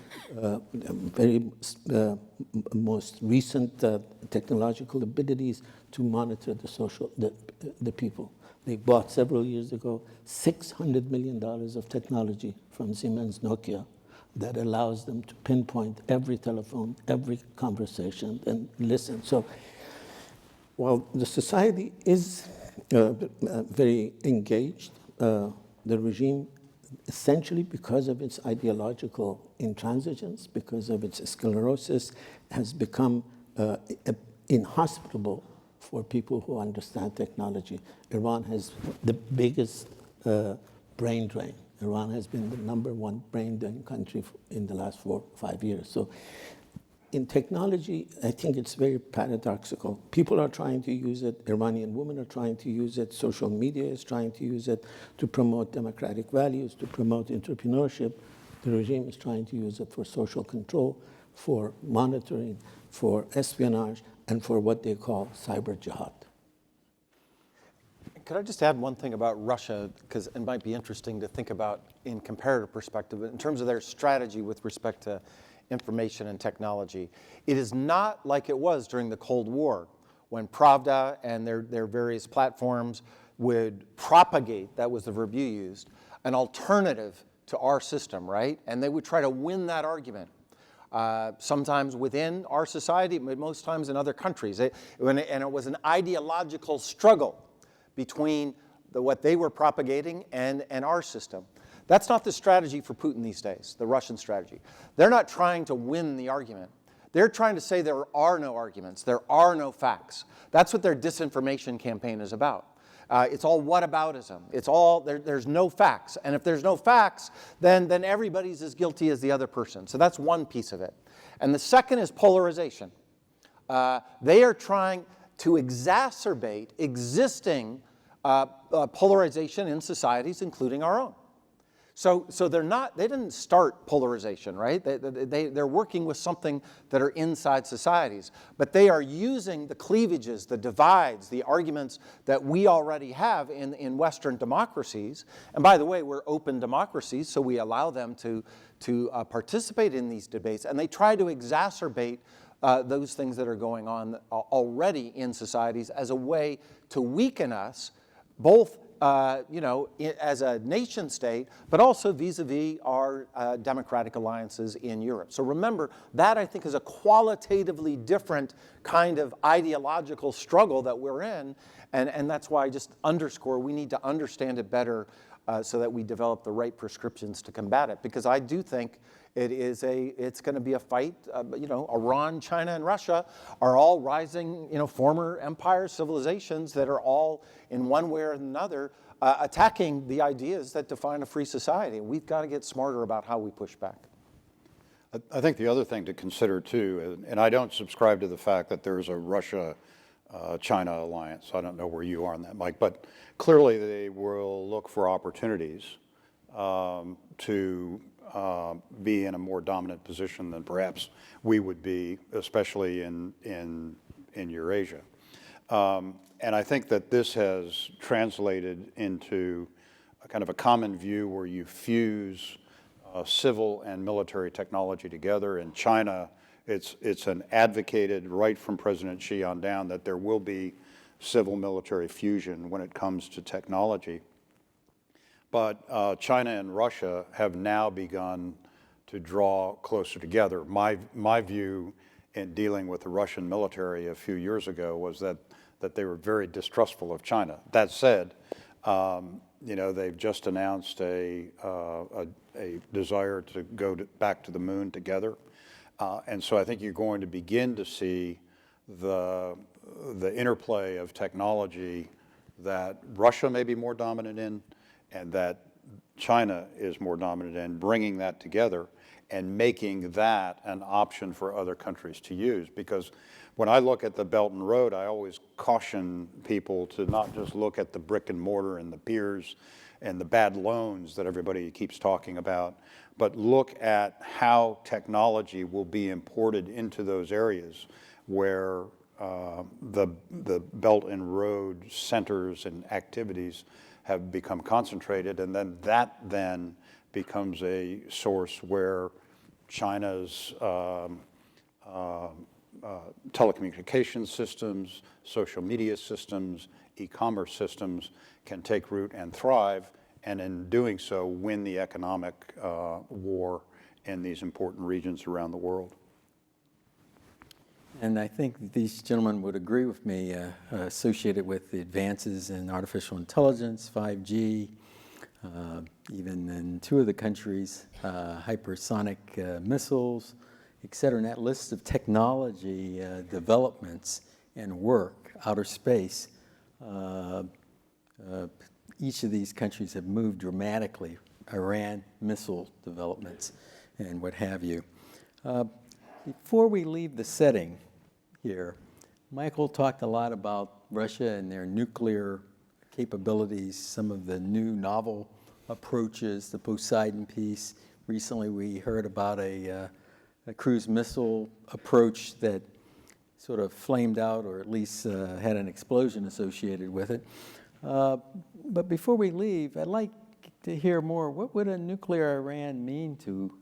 most recent technological abilities to monitor the people. They bought several years ago $600 million of technology from Siemens Nokia that allows them to pinpoint every telephone, every conversation, and listen. So while the society is very engaged, the regime, essentially because of its ideological intransigence, because of its sclerosis, has become inhospitable for people who understand technology. Iran has the biggest brain drain. Iran has been the #1 brain drain country in the last 4 or 5 years. So in technology, I think it's very paradoxical. People are trying to use it. Iranian women are trying to use it. Social media is trying to use it to promote democratic values, to promote entrepreneurship. The regime is trying to use it for social control, for monitoring, for espionage, and for what they call cyber jihad. Could I just add one thing about Russia, because it might be interesting to think about in comparative perspective, in terms of their strategy with respect to information and technology. It is not like it was during the Cold War, when Pravda and their various platforms would propagate, that was the verb you used, an alternative to our system, right? And they would try to win that argument. sometimes within our society, but most times in other countries. And it was an ideological struggle between what they were propagating and our system. That's not the strategy for Putin these days, the Russian strategy. They're not trying to win the argument. They're trying to say there are no arguments, there are no facts. That's what their disinformation campaign is about. It's all whataboutism. It's all, there's no facts. And if there's no facts, then everybody's as guilty as the other person. So that's one piece of it. And the second is polarization. They are trying to exacerbate existing polarization in societies, including our own. So they didn't start polarization, right? They're working with something that are inside societies. But they are using the cleavages, the divides, the arguments that we already have in Western democracies. And by the way, we're open democracies, so we allow them to participate in these debates. And they try to exacerbate those things that are going on already in societies as a way to weaken us, both as a nation state, but also vis-a-vis our democratic alliances in Europe. So remember, that I think is a qualitatively different kind of ideological struggle that we're in, and that's why I just underscore we need to understand it better so that we develop the right prescriptions to combat it. Because I do think it's going to be a fight. Iran, China, and Russia are all rising, former empires, civilizations that are all, in one way or another, attacking the ideas that define a free society. And we've got to get smarter about how we push back. I think the other thing to consider too, and I don't subscribe to the fact that there's a Russia-China alliance. I don't know where you are on that, Mike, but clearly they will look for opportunities to be in a more dominant position than perhaps we would be, especially in Eurasia. And I think that this has translated into a kind of a common view where you fuse civil and military technology together. In China, it's an advocated right from President Xi on down that there will be civil-military fusion when it comes to technology. But China and Russia have now begun to draw closer together. My view in dealing with the Russian military a few years ago was that they were very distrustful of China. That said, they've just announced a desire to go back to the moon together. And so I think you're going to begin to see the interplay of technology that Russia may be more dominant in and that China is more dominant in, bringing that together and making that an option for other countries to use. Because when I look at the Belt and Road, I always caution people to not just look at the brick and mortar and the piers and the bad loans that everybody keeps talking about, but look at how technology will be imported into those areas where the Belt and Road centers and activities have become concentrated, and then that becomes a source where China's telecommunications systems, social media systems, e-commerce systems can take root and thrive, and in doing so, win the economic war in these important regions around the world. And I think these gentlemen would agree with me associated with the advances in artificial intelligence, 5G, even in two of the countries, hypersonic missiles, et cetera. And that list of technology developments and work, outer space, each of these countries have moved dramatically. Iran, missile developments, and what have you. Before we leave the setting here, Michael talked a lot about Russia and their nuclear capabilities, some of the new novel approaches, the Poseidon piece. Recently we heard about a cruise missile approach that sort of flamed out, or at least had an explosion associated with it. But before we leave, I'd like to hear more. What would a nuclear Iran mean to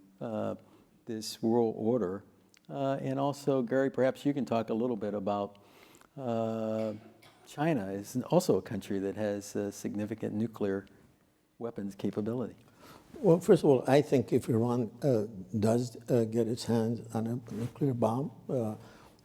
this world order? And also, Gary, perhaps you can talk a little bit about China is also a country that has significant nuclear weapons capability. Well, first of all, I think if Iran does get its hands on a nuclear bomb,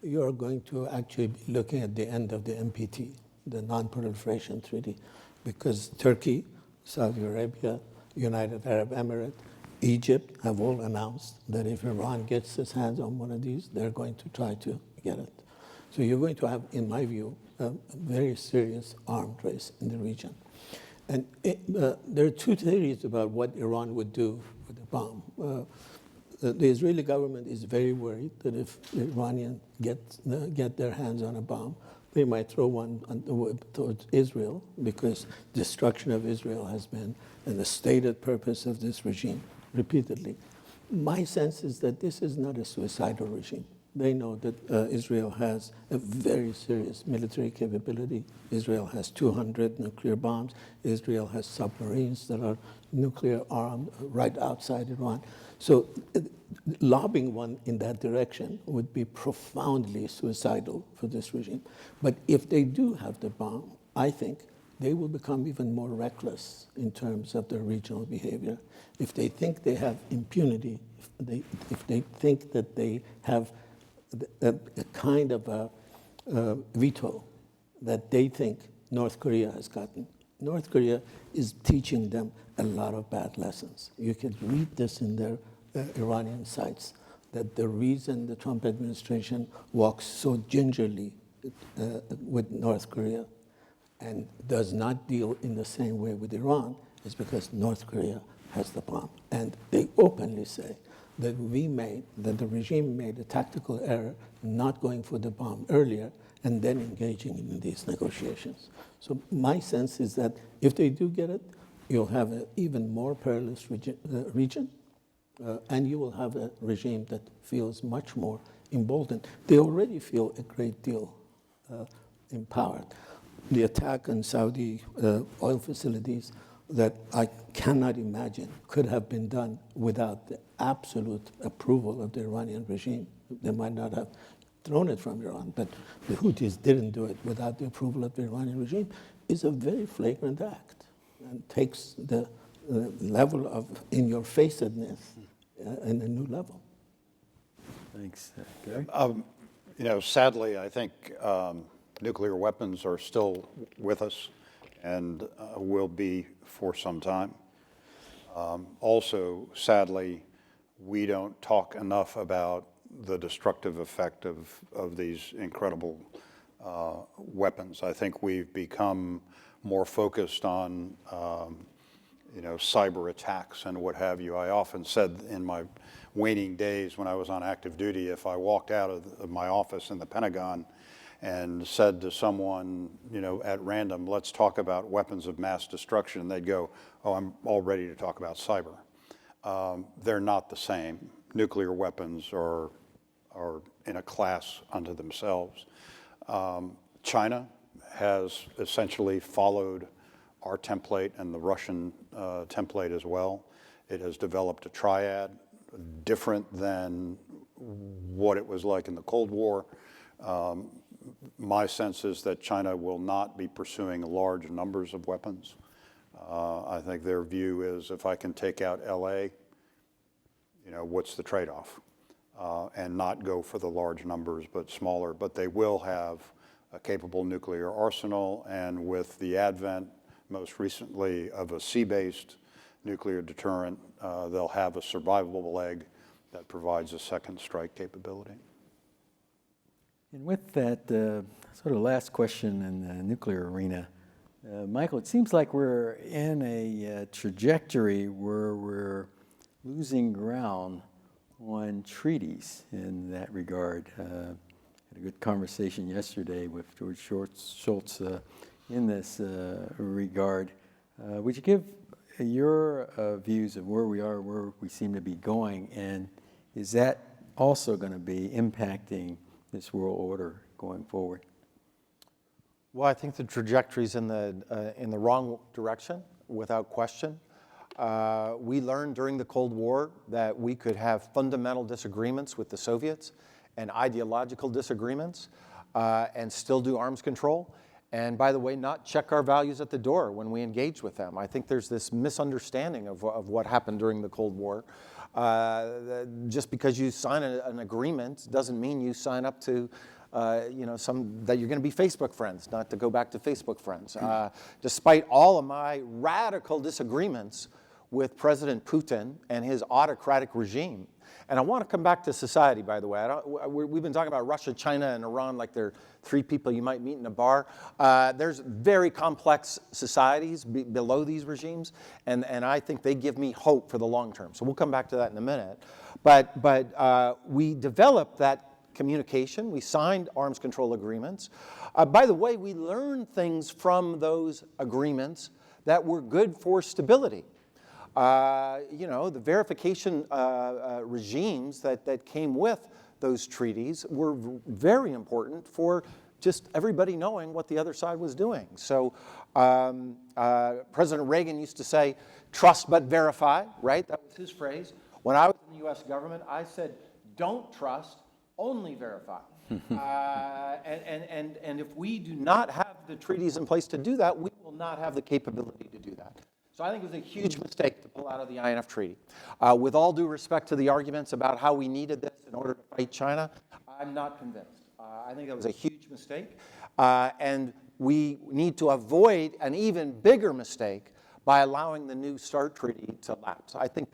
you're going to actually be looking at the end of the NPT, the Non-Proliferation Treaty, because Turkey, Saudi Arabia, United Arab Emirates, Egypt have all announced that if Iran gets its hands on one of these, they're going to try to get it. So you're going to have, in my view, a very serious arms race in the region. And there are two theories about what Iran would do with the bomb. The Israeli government is very worried that if the Iranians get their hands on a bomb, they might throw one towards Israel, because destruction of Israel has been the stated purpose of this regime repeatedly. My sense is that this is not a suicidal regime. They know that Israel has a very serious military capability. Israel has 200 nuclear bombs. Israel has submarines that are nuclear armed right outside Iran. So lobbying one in that direction would be profoundly suicidal for this regime. But if they do have the bomb, I think they will become even more reckless in terms of their regional behavior. If they think they have impunity, if they think that they have a kind of a veto that they think North Korea has gotten. North Korea is teaching them a lot of bad lessons. You can read this in their Iranian sites, that the reason the Trump administration walks so gingerly with North Korea and does not deal in the same way with Iran is because North Korea has the bomb. And they openly say that the regime made a tactical error not going for the bomb earlier and then engaging in these negotiations. So my sense is that if they do get it, you'll have an even more perilous region, and you will have a regime that feels much more emboldened. They already feel a great deal empowered. The attack on Saudi oil facilities that I cannot imagine could have been done without the absolute approval of the Iranian regime. They might not have thrown it from Iran, but the Houthis didn't do it without the approval of the Iranian regime, is a very flagrant act and takes the level of in-your-facedness in a new level. Thanks, Gary. Sadly, I think nuclear weapons are still with us and will be for some time. Also, sadly, we don't talk enough about the destructive effect of these incredible weapons. I think we've become more focused on cyber attacks and what have you. I often said in my waning days when I was on active duty, if I walked out of my office in the Pentagon and said to someone, at random, let's talk about weapons of mass destruction, they'd go, oh, I'm all ready to talk about cyber. They're not the same. Nuclear weapons are in a class unto themselves. China has essentially followed our template and the Russian template as well. It has developed a triad, different than what it was like in the Cold War. My sense is that China will not be pursuing large numbers of weapons. I think their view is, if I can take out LA, what's the trade-off? And not go for the large numbers, but smaller. But they will have a capable nuclear arsenal, and with the advent, most recently, of a sea-based nuclear deterrent, they'll have a survivable leg that provides a second strike capability. And with that sort of last question in the nuclear arena, Michael, it seems like we're in a trajectory where we're losing ground on treaties in that regard. Had a good conversation yesterday with George Shultz in this regard. Would you give your views of where we are, where we seem to be going, and is that also going to be impacting this world order going forward? Well, I think the trajectory's in the wrong direction, without question. We learned during the Cold War that we could have fundamental disagreements with the Soviets and ideological disagreements and still do arms control. and by the way, not check our values at the door when we engage with them. I think there's this misunderstanding of what happened during the Cold War. Just because you sign an agreement doesn't mean you sign up to that you're going to be Facebook friends, not to go back to Facebook friends. Despite all of my radical disagreements with President Putin and his autocratic regime. And I want to come back to society, by the way. We've been talking about Russia, China, and Iran like they're three people you might meet in a bar. There's very complex societies below these regimes, and I think they give me hope for the long term. So we'll come back to that in a minute. But we developed that communication. We signed arms control agreements. By the way, we learned things from those agreements that were good for stability. The verification regimes that came with those treaties were very important for just everybody knowing what the other side was doing. So President Reagan used to say, trust but verify, right? That was his phrase. When I was in the US government, I said, don't trust, only verify. And if we do not have the treaties in place to do that, we will not have the capability to do that. So I think it was a huge mistake to pull out of the INF Treaty. With all due respect to the arguments about how we needed this in order to fight China, I'm not convinced. I think that was a huge mistake. And we need to avoid an even bigger mistake by allowing the New START Treaty to lapse. I think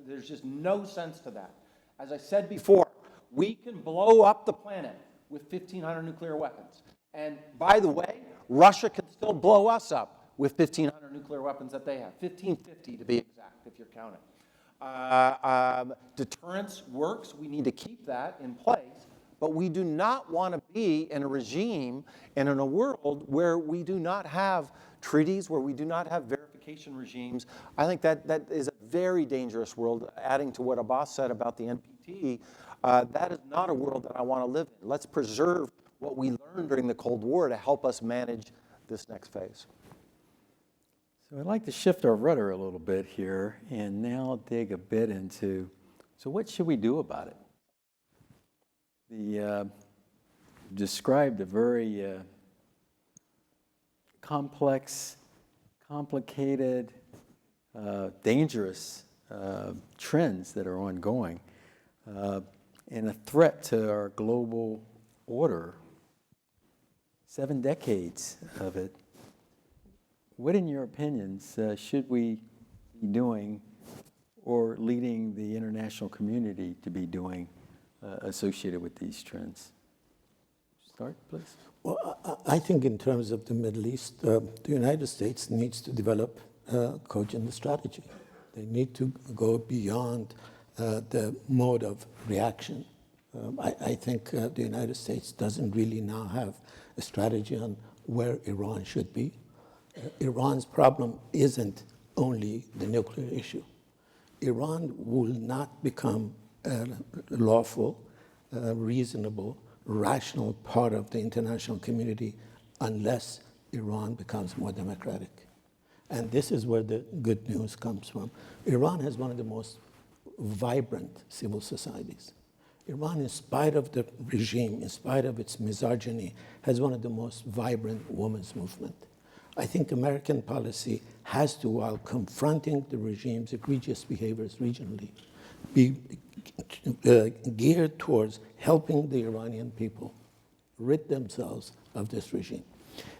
there's just no sense to that. As I said before, we can blow up the planet with 1,500 nuclear weapons. And by the way, Russia can still blow us up with 1,500 nuclear weapons that they have, 1,550 to be exact, if you're counting. Deterrence works. We need to keep that in place. But we do not want to be in a regime and in a world where we do not have treaties, where we do not have verification regimes. I think that is a very dangerous world. Adding to what Abbas said about the NPT, that is not a world that I want to live in. Let's preserve what we learned during the Cold War to help us manage this next phase. So I'd like to shift our rudder a little bit here and now dig a bit into, so what should we do about it? Described a very complex, complicated, dangerous trends that are ongoing and a threat to our global order. 7 decades of it. What, in your opinions, should we be doing or leading the international community to be doing associated with these trends? Start, please. Well, I think in terms of the Middle East, the United States needs to develop a cogent strategy. They need to go beyond the mode of reaction. I think the United States doesn't really now have a strategy on where Iran should be. Iran's problem isn't only the nuclear issue. Iran will not become a lawful, reasonable, rational part of the international community unless Iran becomes more democratic. And this is where the good news comes from. Iran has one of the most vibrant civil societies. Iran, in spite of the regime, in spite of its misogyny, has one of the most vibrant women's movement. I think American policy has to, while confronting the regime's egregious behaviors regionally, be geared towards helping the Iranian people rid themselves of this regime.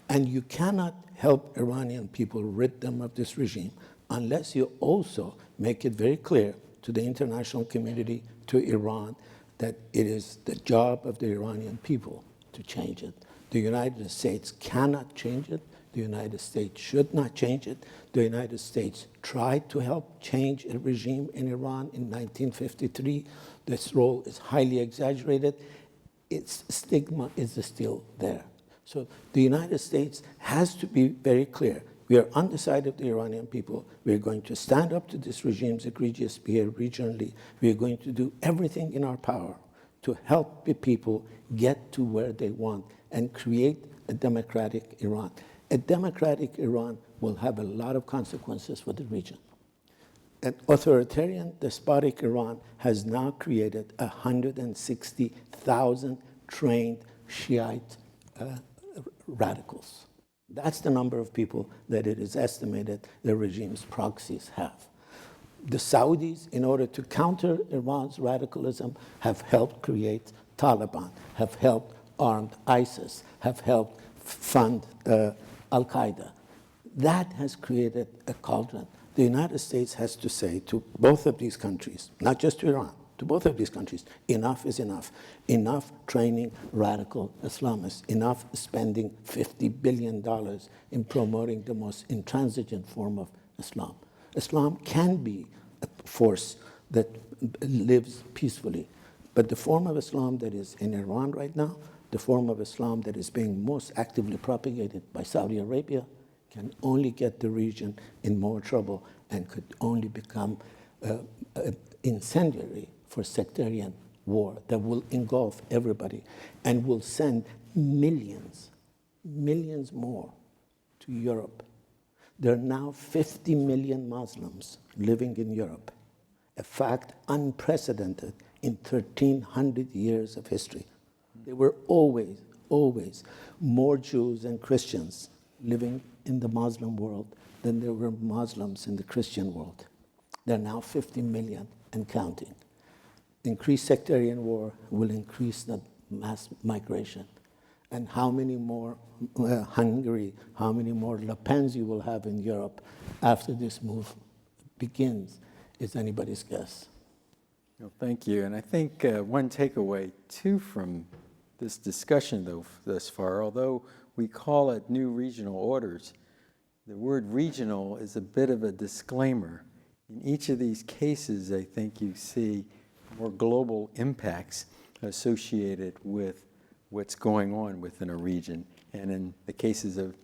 And you cannot help Iranian people rid them of this regime unless you also make it very clear to the international community, to Iran, that it is the job of the Iranian people to change it. The United States cannot change it. The United States should not change it. The United States tried to help change a regime in Iran in 1953. This role is highly exaggerated. Its stigma is still there. So the United States has to be very clear. We are on the side of the Iranian people. We are going to stand up to this regime's egregious behavior regionally. We are going to do everything in our power to help the people get to where they want and create a democratic Iran. A democratic Iran will have a lot of consequences for the region. An authoritarian, despotic Iran has now created 160,000 trained Shiite radicals. That's the number of people that it is estimated the regime's proxies have. The Saudis, in order to counter Iran's radicalism, have helped create Taliban, have helped armed ISIS, have helped fund Al-Qaeda. That has created a cauldron. The United States has to say to both of these countries, not just to Iran, to both of these countries, enough is enough. Enough training radical Islamists, enough spending $50 billion in promoting the most intransigent form of Islam. Islam can be a force that lives peacefully, but the form of Islam that is in Iran right now, the form of Islam that is being most actively propagated by Saudi Arabia, can only get the region in more trouble and could only become incendiary for sectarian war that will engulf everybody and will send millions more to Europe. There are now 50 million Muslims living in Europe, a fact unprecedented in 1,300 years of history. There were always more Jews and Christians living in the Muslim world than there were Muslims in the Christian world. There are now 50 million and counting. Increased sectarian war will increase the mass migration. And how many more Hungary, how many more Le Pens you will have in Europe after this move begins is anybody's guess. Well, thank you. And I think one takeaway, too, from this discussion, though, thus far, although we call it new regional orders, the word regional is a bit of a disclaimer. In each of these cases, I think you see more global impacts associated with what's going on within a region. And in the cases of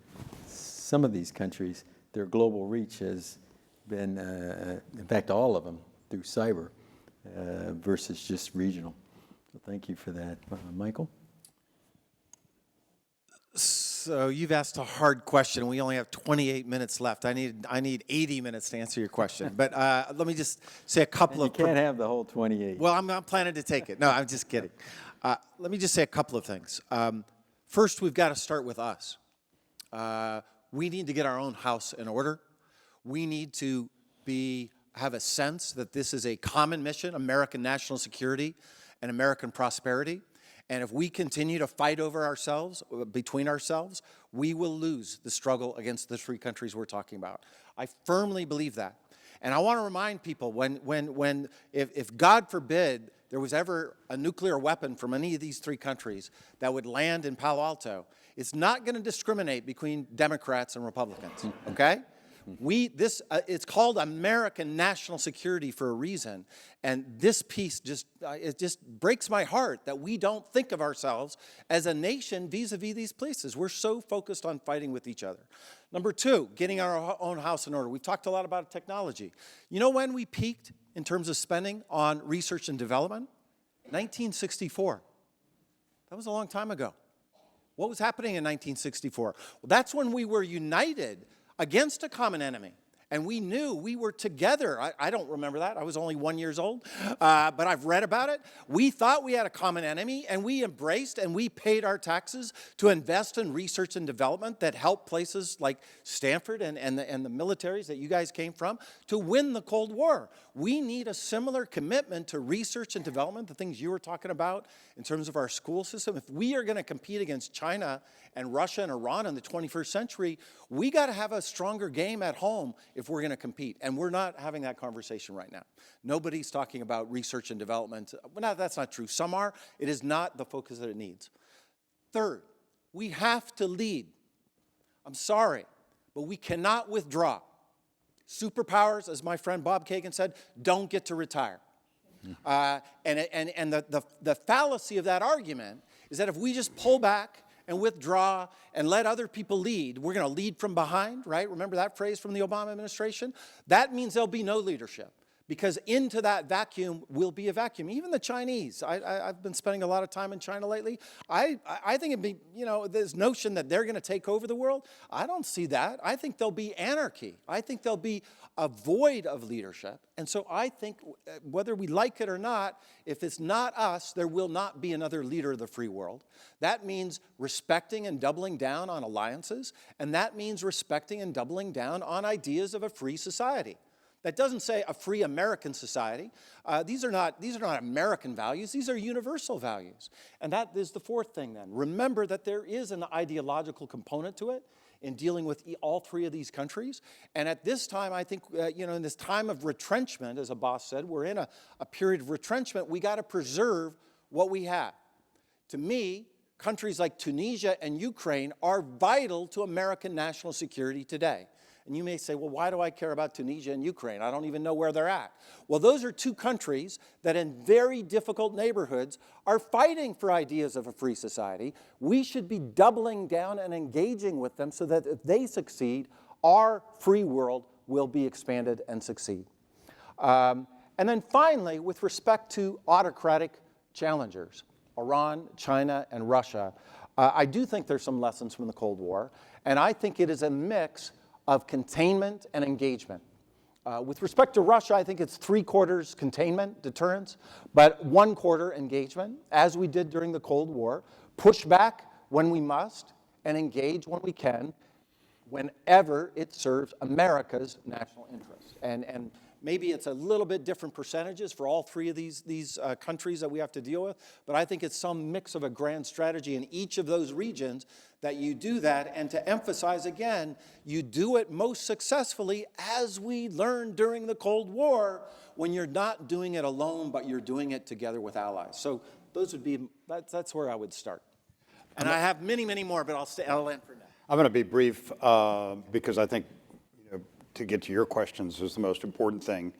some of these countries, their global reach has been, in fact, all of them, through cyber versus just regional. So thank you for that. Michael? So you've asked a hard question. We only have 28 minutes left. I need 80 minutes to answer your question. But let me just say a couple of... You can't have the whole 28. Well, I'm not planning to take it. No, I'm just kidding. Let me just say a couple of things. First, we've got to start with us. We need to get our own house in order. We need to have a sense that this is a common mission, American national security and American prosperity. And if we continue to fight over ourselves, between ourselves, we will lose the struggle against the three countries we're talking about. I firmly believe that. And I want to remind people, if God forbid there was ever a nuclear weapon from any of these three countries that would land in Palo Alto, it's not going to discriminate between Democrats and Republicans, okay? It's called American national security for a reason, and this piece it just breaks my heart that we don't think of ourselves as a nation vis-a-vis these places. We're so focused on fighting with each other. Number two, getting our own house in order. We've talked a lot about technology. You know when we peaked in terms of spending on research and development? 1964. That was a long time ago. What was happening in 1964? Well, that's when we were united against a common enemy. And we knew we were together. I don't remember that. I was only 1 year old, but I've read about it. We thought we had a common enemy, and we embraced and we paid our taxes to invest in research and development that helped places like Stanford and the militaries that you guys came from to win the Cold War. We need a similar commitment to research and development, the things you were talking about in terms of our school system. If we are going to compete against China and Russia and Iran in the 21st century, we got to have a stronger game at home if we're going to compete. And we're not having that conversation right now. Nobody's talking about research and development. Well, that's not true. Some are. It is not the focus that it needs. Third, we have to lead. I'm sorry, but we cannot withdraw. Superpowers, as my friend Bob Kagan said, don't get to retire. And the fallacy of that argument is that if we just pull back and withdraw and let other people lead, we're going to lead from behind, right? Remember that phrase from the Obama administration? That means there'll be no leadership. because into that vacuum will be a vacuum. Even the Chinese, I've been spending a lot of time in China lately. I think it'd be, this notion that they're going to take over the world, I don't see that. I think there'll be anarchy. I think there'll be a void of leadership. And so I think whether we like it or not, if it's not us, there will not be another leader of the free world. That means respecting and doubling down on alliances, and that means respecting and doubling down on ideas of a free society. That doesn't say a free American society. These are not American values. These are universal values. And that is the fourth thing then. Remember that there is an ideological component to it in dealing with all three of these countries. And at this time, I think, in this time of retrenchment, as Abbas said, we're in a period of retrenchment. We got to preserve what we have. To me, countries like Tunisia and Ukraine are vital to American national security today. And you may say, well, why do I care about Tunisia and Ukraine? I don't even know where they're at. Well, those are two countries that in very difficult neighborhoods are fighting for ideas of a free society. We should be doubling down and engaging with them so that if they succeed, our free world will be expanded and succeed. And then finally, with respect to autocratic challengers, Iran, China, and Russia, I do think there's some lessons from the Cold War, and I think it is a mix of containment and engagement. With respect to Russia, I think it's 3/4 containment, deterrence, but 1/4 engagement, as we did during the Cold War. Push back when we must, and engage when we can, whenever it serves America's national interests. And maybe it's a little bit different percentages for all three of these countries that we have to deal with, but I think it's some mix of a grand strategy in each of those regions that you do that. And to emphasize again, you do it most successfully, as we learned during the Cold War, when you're not doing it alone, but you're doing it together with allies. So those would be, that's where I would start. And I have many, many more, but I'll end for now. I'm going to be brief because I think to get to your questions is the most important thing.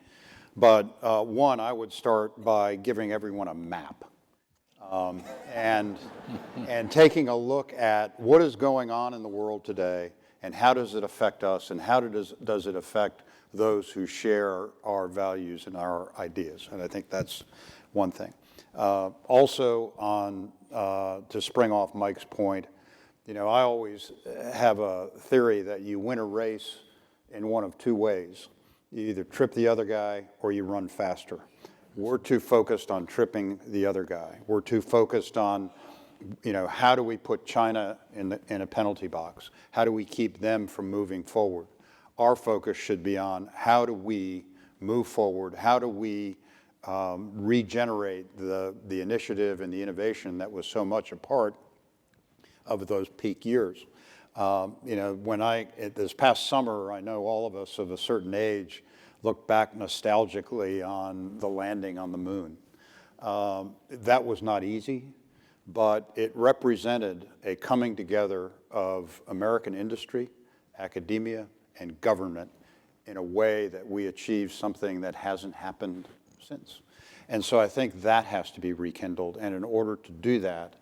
But one, I would start by giving everyone a map and taking a look at what is going on in the world today and how does it affect us and how does it affect those who share our values and our ideas. And I think that's one thing. Also, to spring off Mike's point, I always have a theory that you win a race in one of two ways. You either trip the other guy or you run faster. We're too focused on tripping the other guy. We're too focused on, how do we put China in a penalty box? How do we keep them from moving forward? Our focus should be on how do we move forward? How do we regenerate the initiative and the innovation that was so much a part of those peak years? This past summer, I know all of us of a certain age look back nostalgically on the landing on the moon. That was not easy, but it represented a coming together of American industry, academia, and government in a way that we achieved something that hasn't happened since. And so I think that has to be rekindled. And in order to do that,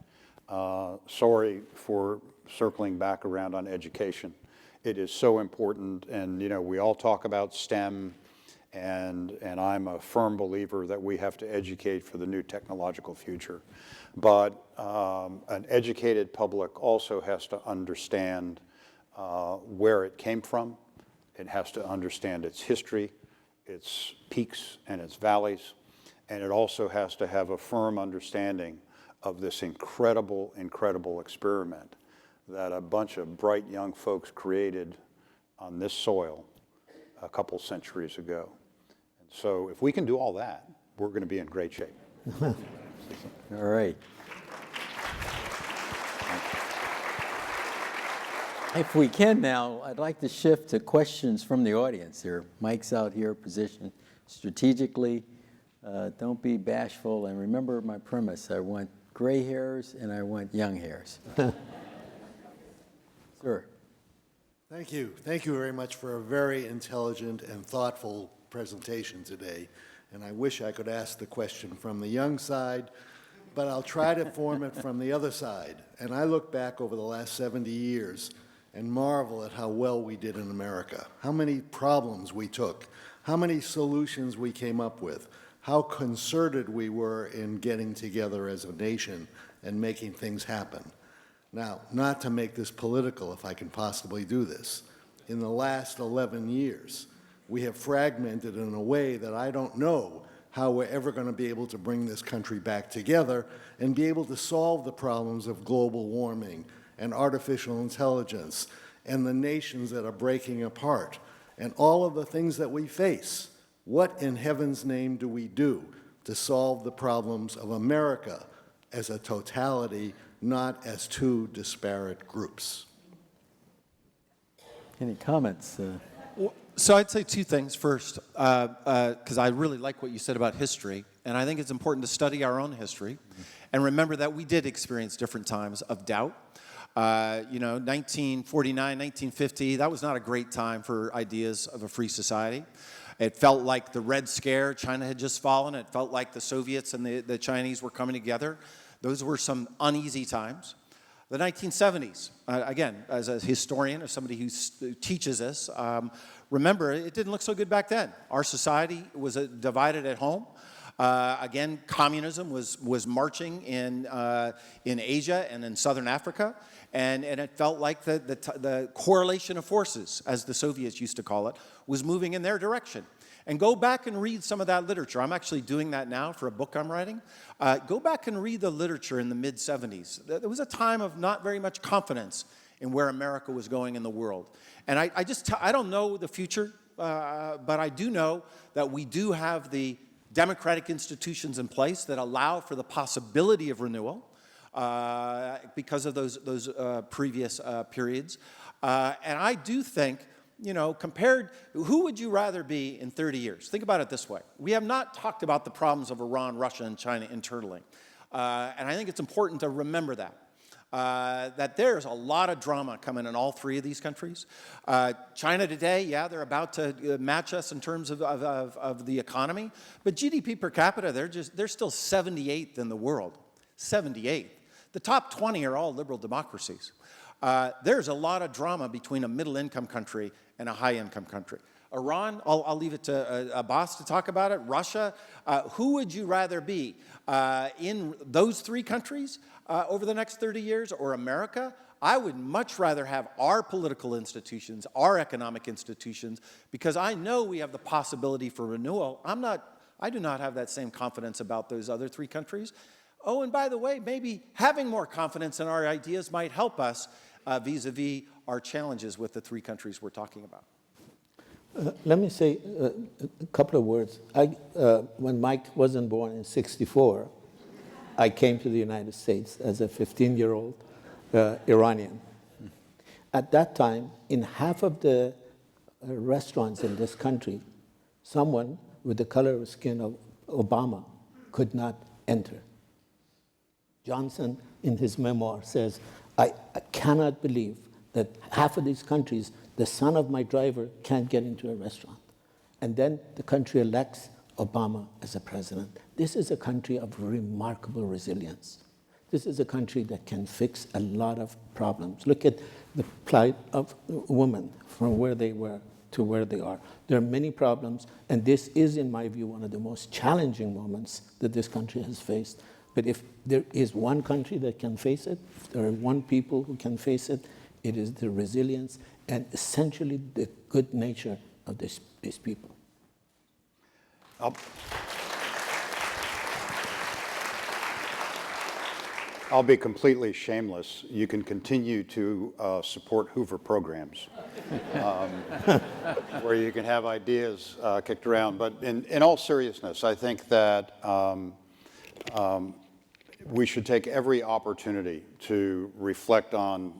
sorry for circling back around on education. It is so important, and we all talk about STEM, and I'm a firm believer that we have to educate for the new technological future. But an educated public also has to understand where it came from. It has to understand its history, its peaks and its valleys, and it also has to have a firm understanding of this incredible, incredible experiment that a bunch of bright young folks created on this soil a couple centuries ago. And so if we can do all that, we're going to be in great shape. All right. If we can now, I'd like to shift to questions from the audience here. Mike's out here positioned strategically. Don't be bashful, and remember my premise. I want gray hairs and I want young hairs. Sir. Thank you. Thank you very much for a very intelligent and thoughtful presentation today. And I wish I could ask the question from the young side, but I'll try to form it from the other side. And I look back over the last 70 years and marvel at how well we did in America, how many problems we took how many solutions we came up with, how concerted we were in getting together as a nation and making things happen. Now, not to make this political, if I can possibly do this, in the last 11 years, we have fragmented in a way that I don't know how we're ever going to be able to bring this country back together and be able to solve the problems of global warming and artificial intelligence and the nations that are breaking apart and all of the things that we face. What in heaven's name do we do to solve the problems of America as a totality, not as two disparate groups? Any comments? So I'd say two things. First, because I really like what you said about history, and I think it's important to study our own history and remember that we did experience different times of doubt. 1949, 1950, that was not a great time for ideas of a free society. It felt like the Red Scare, China had just fallen. It felt like the Soviets and the Chinese were coming together. Those were some uneasy times. The 1970s, again, as a historian, as somebody who teaches this, remember, it didn't look so good back then. Our society was divided at home. Again, communism was marching in Asia and in Southern Africa, and it felt like the correlation of forces, as the Soviets used to call it, was moving in their direction. And go back and read some of that literature. I'm actually doing that now for a book I'm writing. Go back and read the literature in the mid-'70s. There was a time of not very much confidence in where America was going in the world. And I don't know the future, but I do know that we do have the democratic institutions in place that allow for the possibility of renewal because of those previous periods. And I do think, compared, who would you rather be in 30 years? Think about it this way. We have not talked about the problems of Iran, Russia, and China internally. And I think it's important to remember that there's a lot of drama coming in all three of these countries. China today, yeah, they're about to match us in terms of the economy, but GDP per capita, they're still 78th in the world, 78th. The top 20 are all liberal democracies. There's a lot of drama between a middle-income country and a high-income country. Iran, I'll leave it to Abbas to talk about it. Russia, who would you rather be in those three countries over the next 30 years, or America? I would much rather have our political institutions, our economic institutions, because I know we have the possibility for renewal. I do not have that same confidence about those other three countries. Oh, and by the way, maybe having more confidence in our ideas might help us vis-a-vis our challenges with the three countries we're talking about. Let me say a couple of words. When Mike wasn't born in '64, I came to the United States as a 15-year-old Iranian. At that time, in half of the restaurants in this country, someone with the color of skin of Obama could not enter. Johnson, in his memoir, says, I cannot believe that half of these countries, the son of my driver can't get into a restaurant. And then the country elects Obama as a president. This is a country of remarkable resilience. This is a country that can fix a lot of problems. Look at the plight of women from where they were to where they are. There are many problems, and this is, in my view, one of the most challenging moments that this country has faced. But if there is one country that can face it, if there are one people who can face it, it is the resilience and essentially the good nature of these people. I'll be completely shameless. You can continue to support Hoover programs where you can have ideas kicked around. But in all seriousness, I think that we should take every opportunity to reflect on,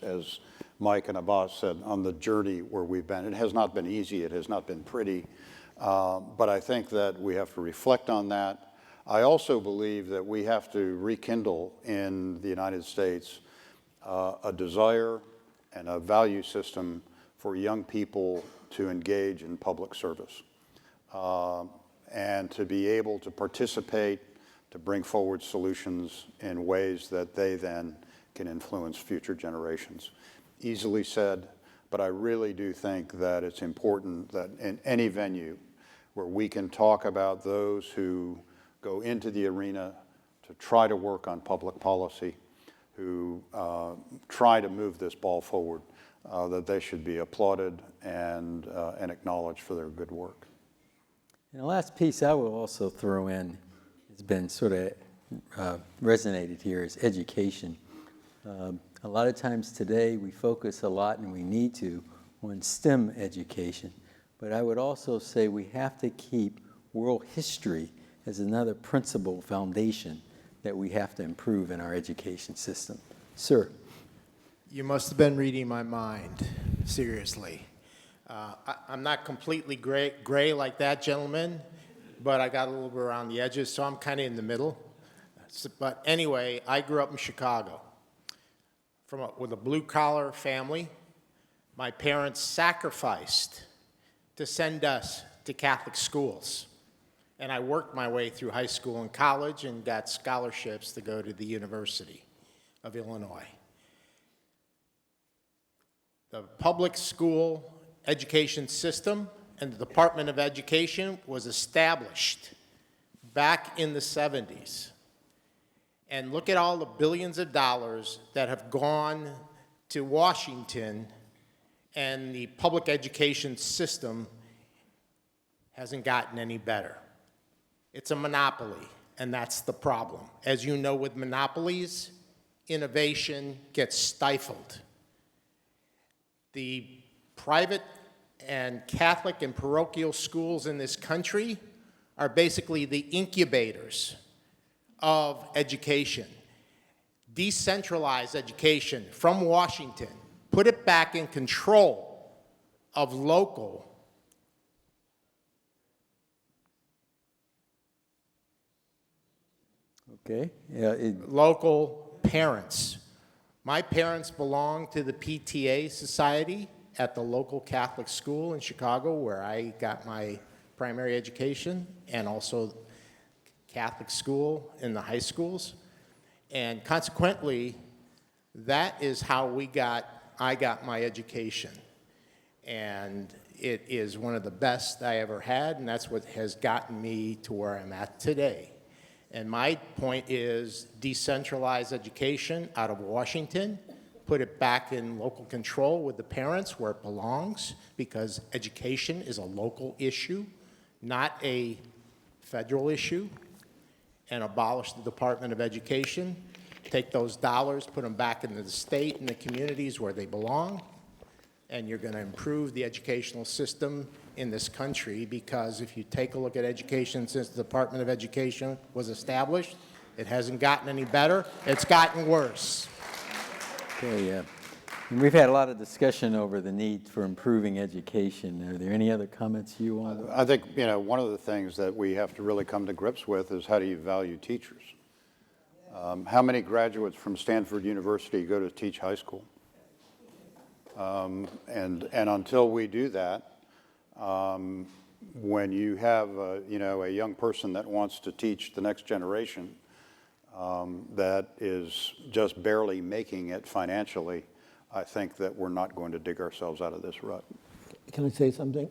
as Mike and Abbas said, on the journey where we've been. It has not been easy. It has not been pretty. But I think that we have to reflect on that. I also believe that we have to rekindle in the United States a desire and a value system for young people to engage in public service and to be able to participate, to bring forward solutions in ways that they then can influence future generations. Easily said, But I really do think that it's important that in any venue where we can talk about those who go into the arena to try to work on public policy, who try to move this ball forward, that they should be applauded and acknowledged for their good work. And the last piece I will also throw in has been sort of resonated here is education. A lot of times today we focus a lot, and we need to, on STEM education. But I would also say we have to keep world history as another principal foundation that we have to improve in our education system. Sir. You must have been reading my mind, seriously. I'm not completely gray like that gentleman, but I got a little bit around the edges, so I'm kind of in the middle. But anyway, I grew up in Chicago with a blue-collar family. My parents sacrificed to send us to Catholic schools. And I worked my way through high school and college and got scholarships to go to the University of Illinois. The public school education system and the Department of Education was established back in the 70s. And look at all the billions of dollars that have gone to Washington, and the public education system hasn't gotten any better. It's a monopoly, and that's the problem. As you know, with monopolies, innovation gets stifled. The private and Catholic and parochial schools in this country are basically the incubators of education. Decentralize education from Washington, put it back in control of local local parents. My parents belong to the PTA Society at the local Catholic school in Chicago, where I got my primary education, and also Catholic school in the high schools. And consequently, that is how I got my education. And it is one of the best I ever had, and that's what has gotten me to where I'm at today. And my point is decentralize education out of Washington, put it back in local control with the parents where it belongs, because education is a local issue, not a federal issue, and abolish the Department of Education. Take those dollars, put them back into the state and the communities where they belong, and you're going to improve the educational system in this country, because if you take a look at education since the Department of Education was established, it hasn't gotten any better, it's gotten worse. Okay, and we've had a lot of discussion over the need for improving education. Are there any other comments you want? I think, one of the things that we have to really come to grips with is how do you value teachers? How many graduates from Stanford University go to teach high school? And until we do that, when you have a young person that wants to teach the next generation that is just barely making it financially, I think that we're not going to dig ourselves out of this rut. Can I say something?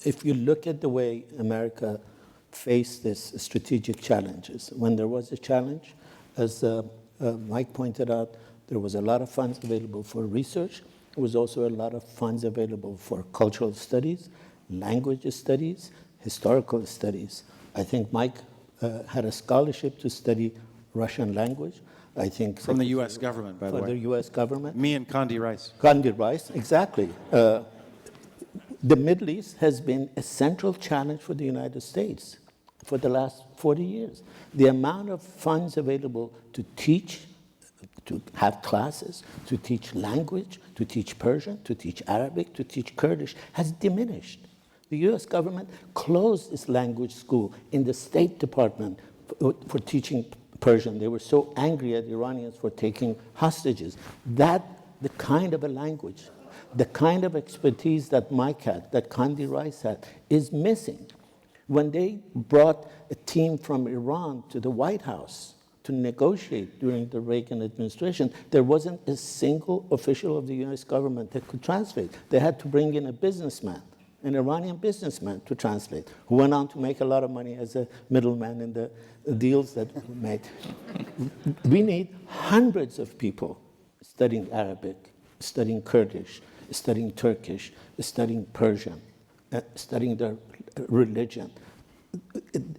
If you look at the way America faced this strategic challenges, when there was a challenge, as Mike pointed out, there was a lot of funds available for research. There was also a lot of funds available for cultural studies, language studies, historical studies. I think Mike had a scholarship to study Russian language. I think from the U.S. government, by the way. For the U.S. government. Me and Condi Rice. Condi Rice, exactly. The Middle East has been a central challenge for the United States for the last 40 years. The amount of funds available to teach, to have classes, to teach language, to teach Persian, to teach Arabic, to teach Kurdish has diminished. The U.S. government closed its language school in the State Department for teaching Persian. They were so angry at Iranians for taking hostages. The kind of a language, the kind of expertise that Mike had, that Condi Rice had, is missing. When they brought a team from Iran to the White House to negotiate during the Reagan administration, there wasn't a single official of the US government that could translate. They had to bring in a businessman, an Iranian businessman, to translate, who went on to make a lot of money as a middleman in the deals that were made. We need hundreds of people studying Arabic, studying Kurdish, studying Turkish, studying Persian, studying their religion.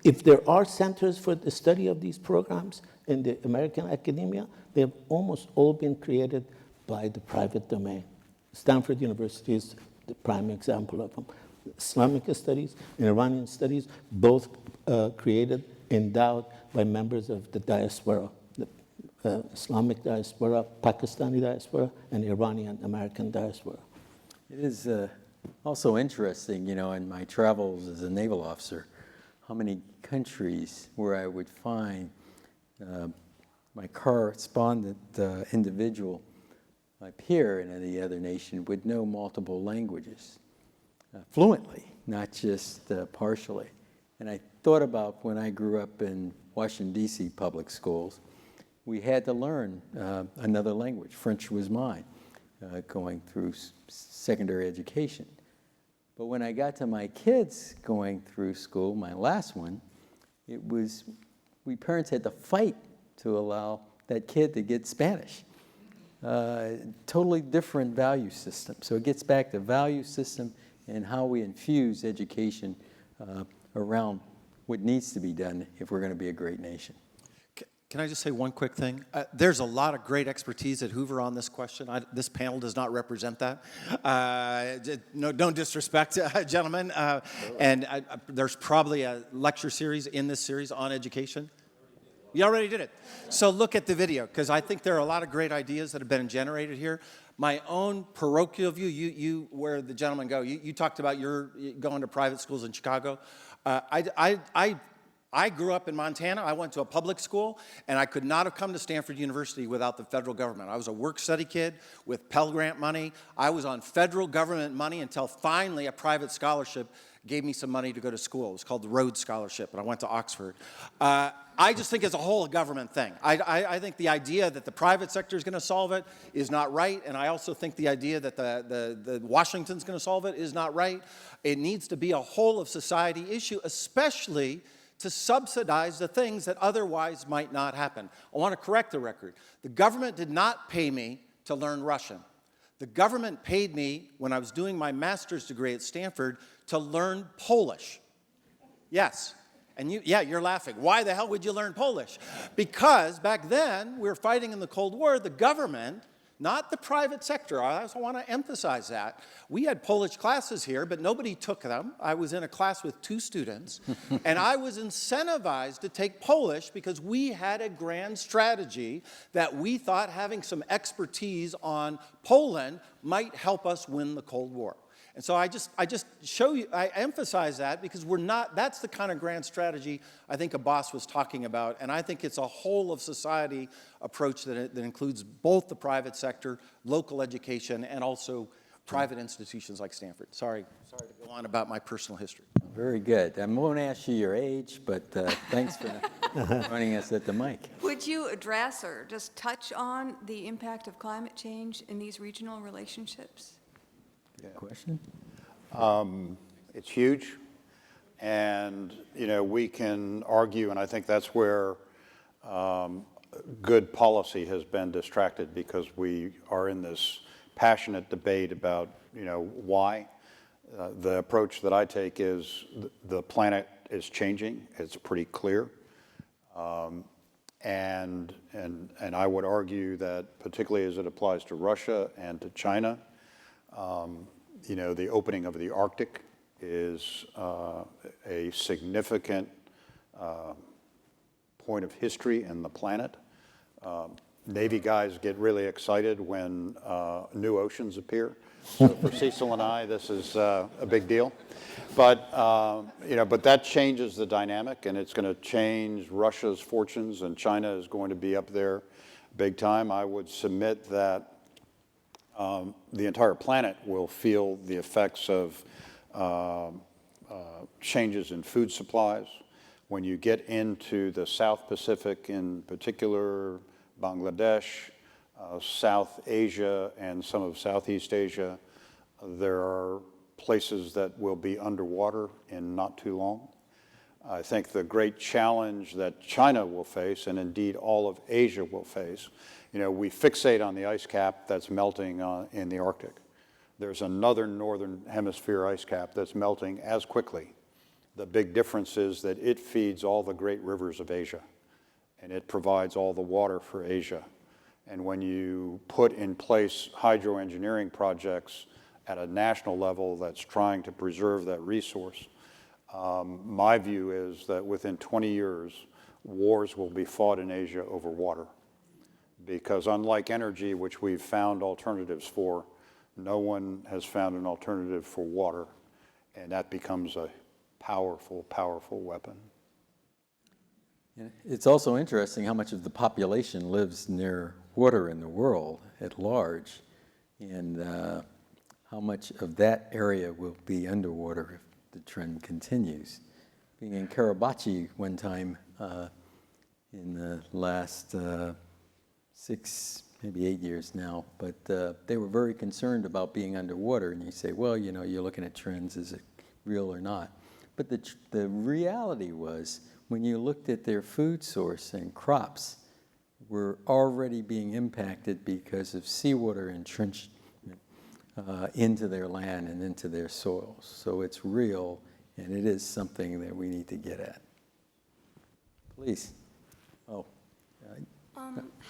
If there are centers for the study of these programs in the American academia, they have almost all been created by the private domain. Stanford University is the prime example of them. Islamic studies and Iranian studies, both created, endowed by members of the diaspora, the Islamic diaspora, Pakistani diaspora, and Iranian American diaspora. It is also interesting, you know, in my travels as a naval officer, how many countries where I would find my correspondent individual, my peer in any other nation, would know multiple languages fluently, not just partially. And I thought about when I grew up in Washington, D.C. public schools, we had to learn another language. French was mine, going through secondary education. But when I got to my kids going through school, my last one, it was, we parents had to fight to allow that kid to get Spanish. Totally different value system. So it gets back to value system and how we infuse education around what needs to be done if we're going to be a great nation. Can I just say one quick thing? There's a lot of great expertise at Hoover on this question. This panel does not represent that. No, don't disrespect, gentlemen. And there's probably a lecture series in this series on education. You already did it. So look at the video, because I think there are a lot of great ideas that have been generated here. My own parochial view, you where the gentlemen go, you talked about your going to private schools in Chicago. I grew up in Montana. I went to a public school, and I could not have come to Stanford University without the federal government. I was a work-study kid with Pell Grant money. I was on federal government money until finally a private scholarship gave me some money to go to school. It was called the Rhodes Scholarship, and I went to Oxford. I just think it's a whole government thing. I think the idea that the private sector is going to solve it is not right, and I also think the idea that the Washington's going to solve it is not right. It needs to be a whole of society issue, especially to subsidize the things that otherwise might not happen. I want to correct the record. The government did not pay me to learn Russian. The government paid me when I was doing my master's degree at Stanford to learn Polish. Yes. And you're laughing. Why the hell would you learn Polish? Because back then, we were fighting in the Cold War, the government, not the private sector. I also want to emphasize that. We had Polish classes here, but nobody took them. I was in a class with 2 students, and I was incentivized to take Polish because we had a grand strategy that we thought having some expertise on Poland might help us win the Cold War. And so I emphasize that because that's the kind of grand strategy I think Abbas was talking about, and I think it's a whole of society approach that includes both the private sector, local education, and also private institutions like Stanford. Sorry to go on about my personal history. Very good. I won't ask you your age, but thanks for joining us at the mic. Would you address or just touch on the impact of climate change in these regional relationships? Good question. It's huge, and we can argue, and I think that's where good policy has been distracted because we are in this passionate debate about why. The approach that I take is the planet is changing. It's pretty clear, and I would argue that particularly as it applies to Russia and to China. The opening of the Arctic is a significant point of history in the planet. Navy guys get really excited when new oceans appear. So for Cecil and I, this is a big deal. But that changes the dynamic, and it's going to change Russia's fortunes, and China is going to be up there big time. I would submit that the entire planet will feel the effects of changes in food supplies. When you get into the South Pacific, in particular, Bangladesh, South Asia, and some of Southeast Asia, there are places that will be underwater in not too long. I think the great challenge that China will face, and indeed all of Asia will face, we fixate on the ice cap that's melting in the Arctic. There's another northern hemisphere ice cap that's melting as quickly. The big difference is that it feeds all the great rivers of Asia, and it provides all the water for Asia. And when you put in place hydroengineering projects at a national level that's trying to preserve that resource, my view is that within 20 years, wars will be fought in Asia over water. Because unlike energy, which we've found alternatives for, no one has found an alternative for water, and that becomes a powerful, powerful weapon. It's also interesting how much of the population lives near water in the world at large, and how much of that area will be underwater if the trend continues. Being in Kiribati one time in the last 6, maybe 8 years now, but they were very concerned about being underwater, and you say, well, you're looking at trends, is it real or not? But the reality was, when you looked at their food source and crops were already being impacted because of seawater entrenchment into their land and into their soils. So it's real, and it is something that we need to get at. Please. Oh,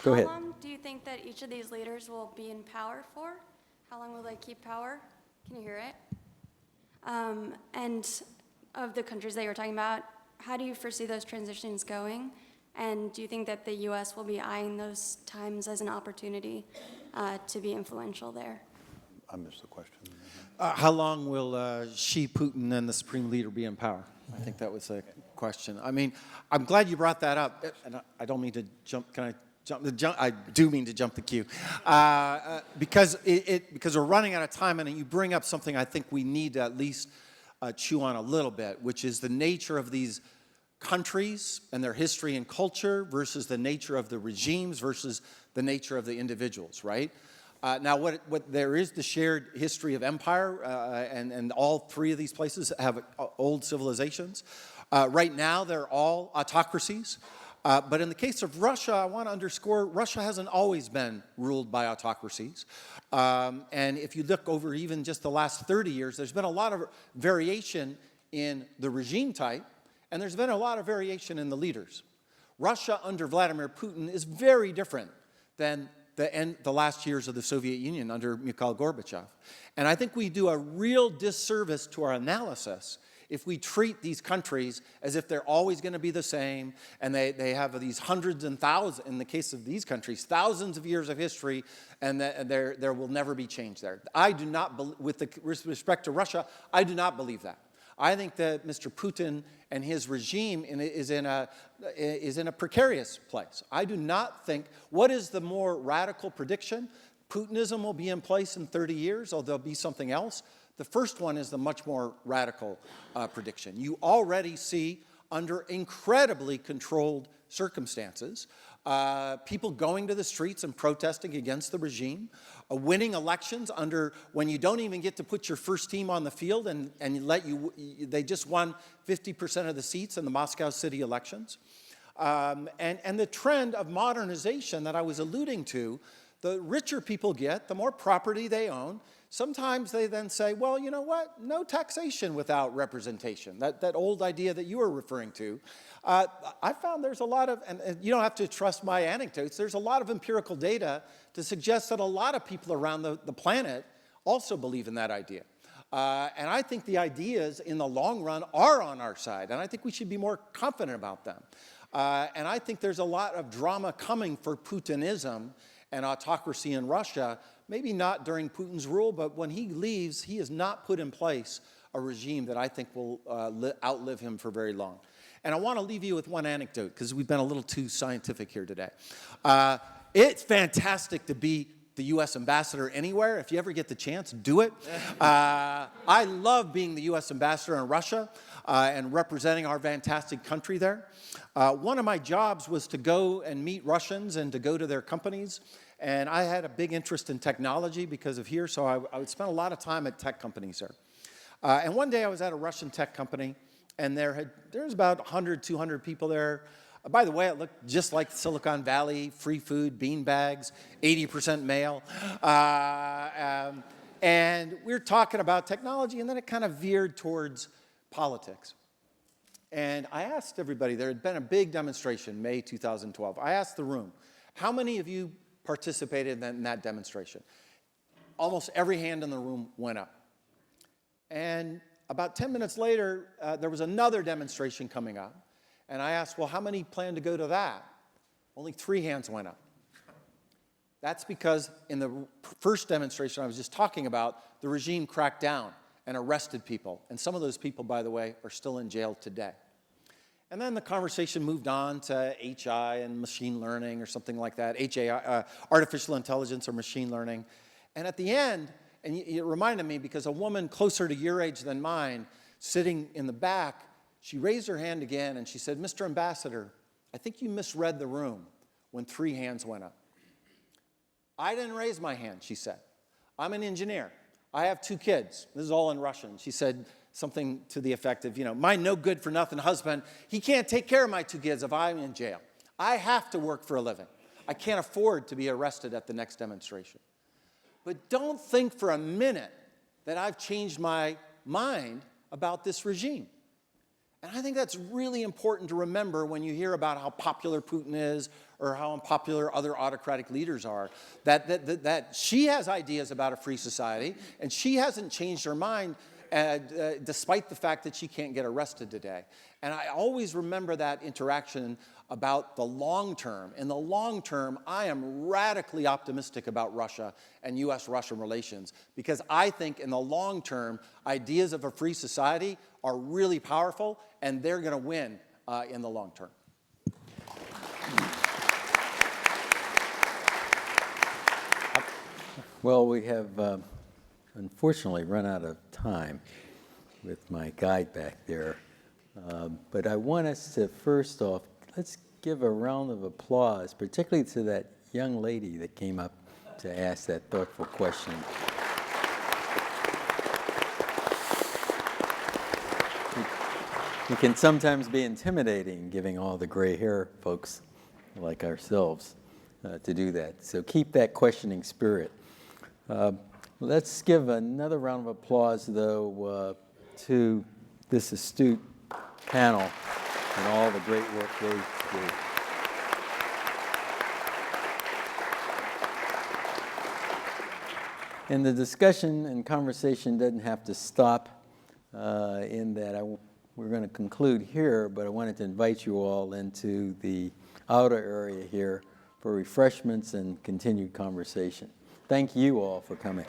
go ahead. How long do you think that each of these leaders will be in power for? How long will they keep power? Can you hear it? And of the countries that you were talking about, how do you foresee those transitions going? And do you think that the U.S. will be eyeing those times as an opportunity to be influential there? I missed the question. How long will Xi, Putin, and the Supreme Leader be in power? I think that was a question. I mean, I'm glad you brought that up. And I don't mean to jump. Can I jump? I do mean to jump the queue. Because we're running out of time, and you bring up something I think we need to at least chew on a little bit, which is the nature of these countries and their history and culture versus the nature of the regimes versus the nature of the individuals, right? Now, what there is the shared history of empire, and all three of these places have old civilizations. Right now, they're all autocracies. But in the case of Russia, I want to underscore, Russia hasn't always been ruled by autocracies. And if you look over even just the last 30 years, there's been a lot of variation in the regime type, and there's been a lot of variation in the leaders. Russia under Vladimir Putin is very different than the last years of the Soviet Union under Mikhail Gorbachev. And I think we do a real disservice to our analysis if we treat these countries as if they're always going to be the same, and they have these hundreds and thousands, in the case of these countries, thousands of years of history, and there will never be change there. I do not, with respect to Russia, I do not believe that. I think that Mr. Putin and his regime is in a precarious place. I do not think, what is the more radical prediction? Putinism will be in place in 30 years, or there'll be something else. The first one is the much more radical prediction. You already see, under incredibly controlled circumstances, people going to the streets and protesting against the regime, winning elections when you don't even get to put your first team on the field, and they just won 50% of the seats in the Moscow city elections. And the trend of modernization that I was alluding to, the richer people get, the more property they own. Sometimes they then say, well, you know what? No taxation without representation. That old idea that you were referring to. I found there's a lot of, and you don't have to trust my anecdotes, there's a lot of empirical data to suggest that a lot of people around the planet also believe in that idea. And I think the ideas in the long run are on our side, and I think we should be more confident about them. And I think there's a lot of drama coming for Putinism and autocracy in Russia, maybe not during Putin's rule, but when he leaves, he has not put in place a regime that I think will outlive him for very long. And I want to leave you with one anecdote, because we've been a little too scientific here today. It's fantastic to be the U.S. ambassador anywhere. If you ever get the chance, do it. I love being the U.S. ambassador in Russia and representing our fantastic country there. One of my jobs was to go and meet Russians and to go to their companies. And I had a big interest in technology because of here, so I would spend a lot of time at tech companies there. And one day I was at a Russian tech company, and there was about 100, 200 people there. By the way, it looked just like Silicon Valley, free food, bean bags, 80% male. And we were talking about technology, and then it kind of veered towards politics. And I asked everybody, there had been a big demonstration, May 2012. I asked the room, how many of you participated in that demonstration? Almost every hand in the room went up. And about 10 minutes later, there was another demonstration coming up. And I asked, well, how many plan to go to that? Only 3 hands went up. That's because in the first demonstration I was just talking about, the regime cracked down and arrested people. And some of those people, by the way, are still in jail today. And then the conversation moved on to HI and machine learning or something like that, artificial intelligence or machine learning. And at the end, and it reminded me because a woman closer to your age than mine, sitting in the back, she raised her hand again and she said, Mr. Ambassador, I think you misread the room when 3 hands went up. I didn't raise my hand, she said. I'm an engineer. I have 2 kids. This is all in Russian. She said something to the effect of, my no good for nothing husband, he can't take care of my 2 kids if I'm in jail. I have to work for a living. I can't afford to be arrested at the next demonstration. But don't think for a minute that I've changed my mind about this regime. And I think that's really important to remember when you hear about how popular Putin is or how unpopular other autocratic leaders are, that she has ideas about a free society, and she hasn't changed her mind despite the fact that she can't get arrested today. And I always remember that interaction about the long term. In the long term, I am radically optimistic about Russia and U.S.-Russian relations because I think in the long term, ideas of a free society are really powerful, and they're going to win in the long term. Well, we have unfortunately run out of time with my guide back there. But I want us to, first off, let's give a round of applause, particularly to that young lady that came up to ask that thoughtful question. It can sometimes be intimidating, giving all the gray hair folks like ourselves to do that. So keep that questioning spirit. Let's give another round of applause, though, to this astute panel and all the great work they do. And the discussion and conversation doesn't have to stop in that. We're going to conclude here, but I wanted to invite you all into the outer area here for refreshments and continued conversation. Thank you all for coming.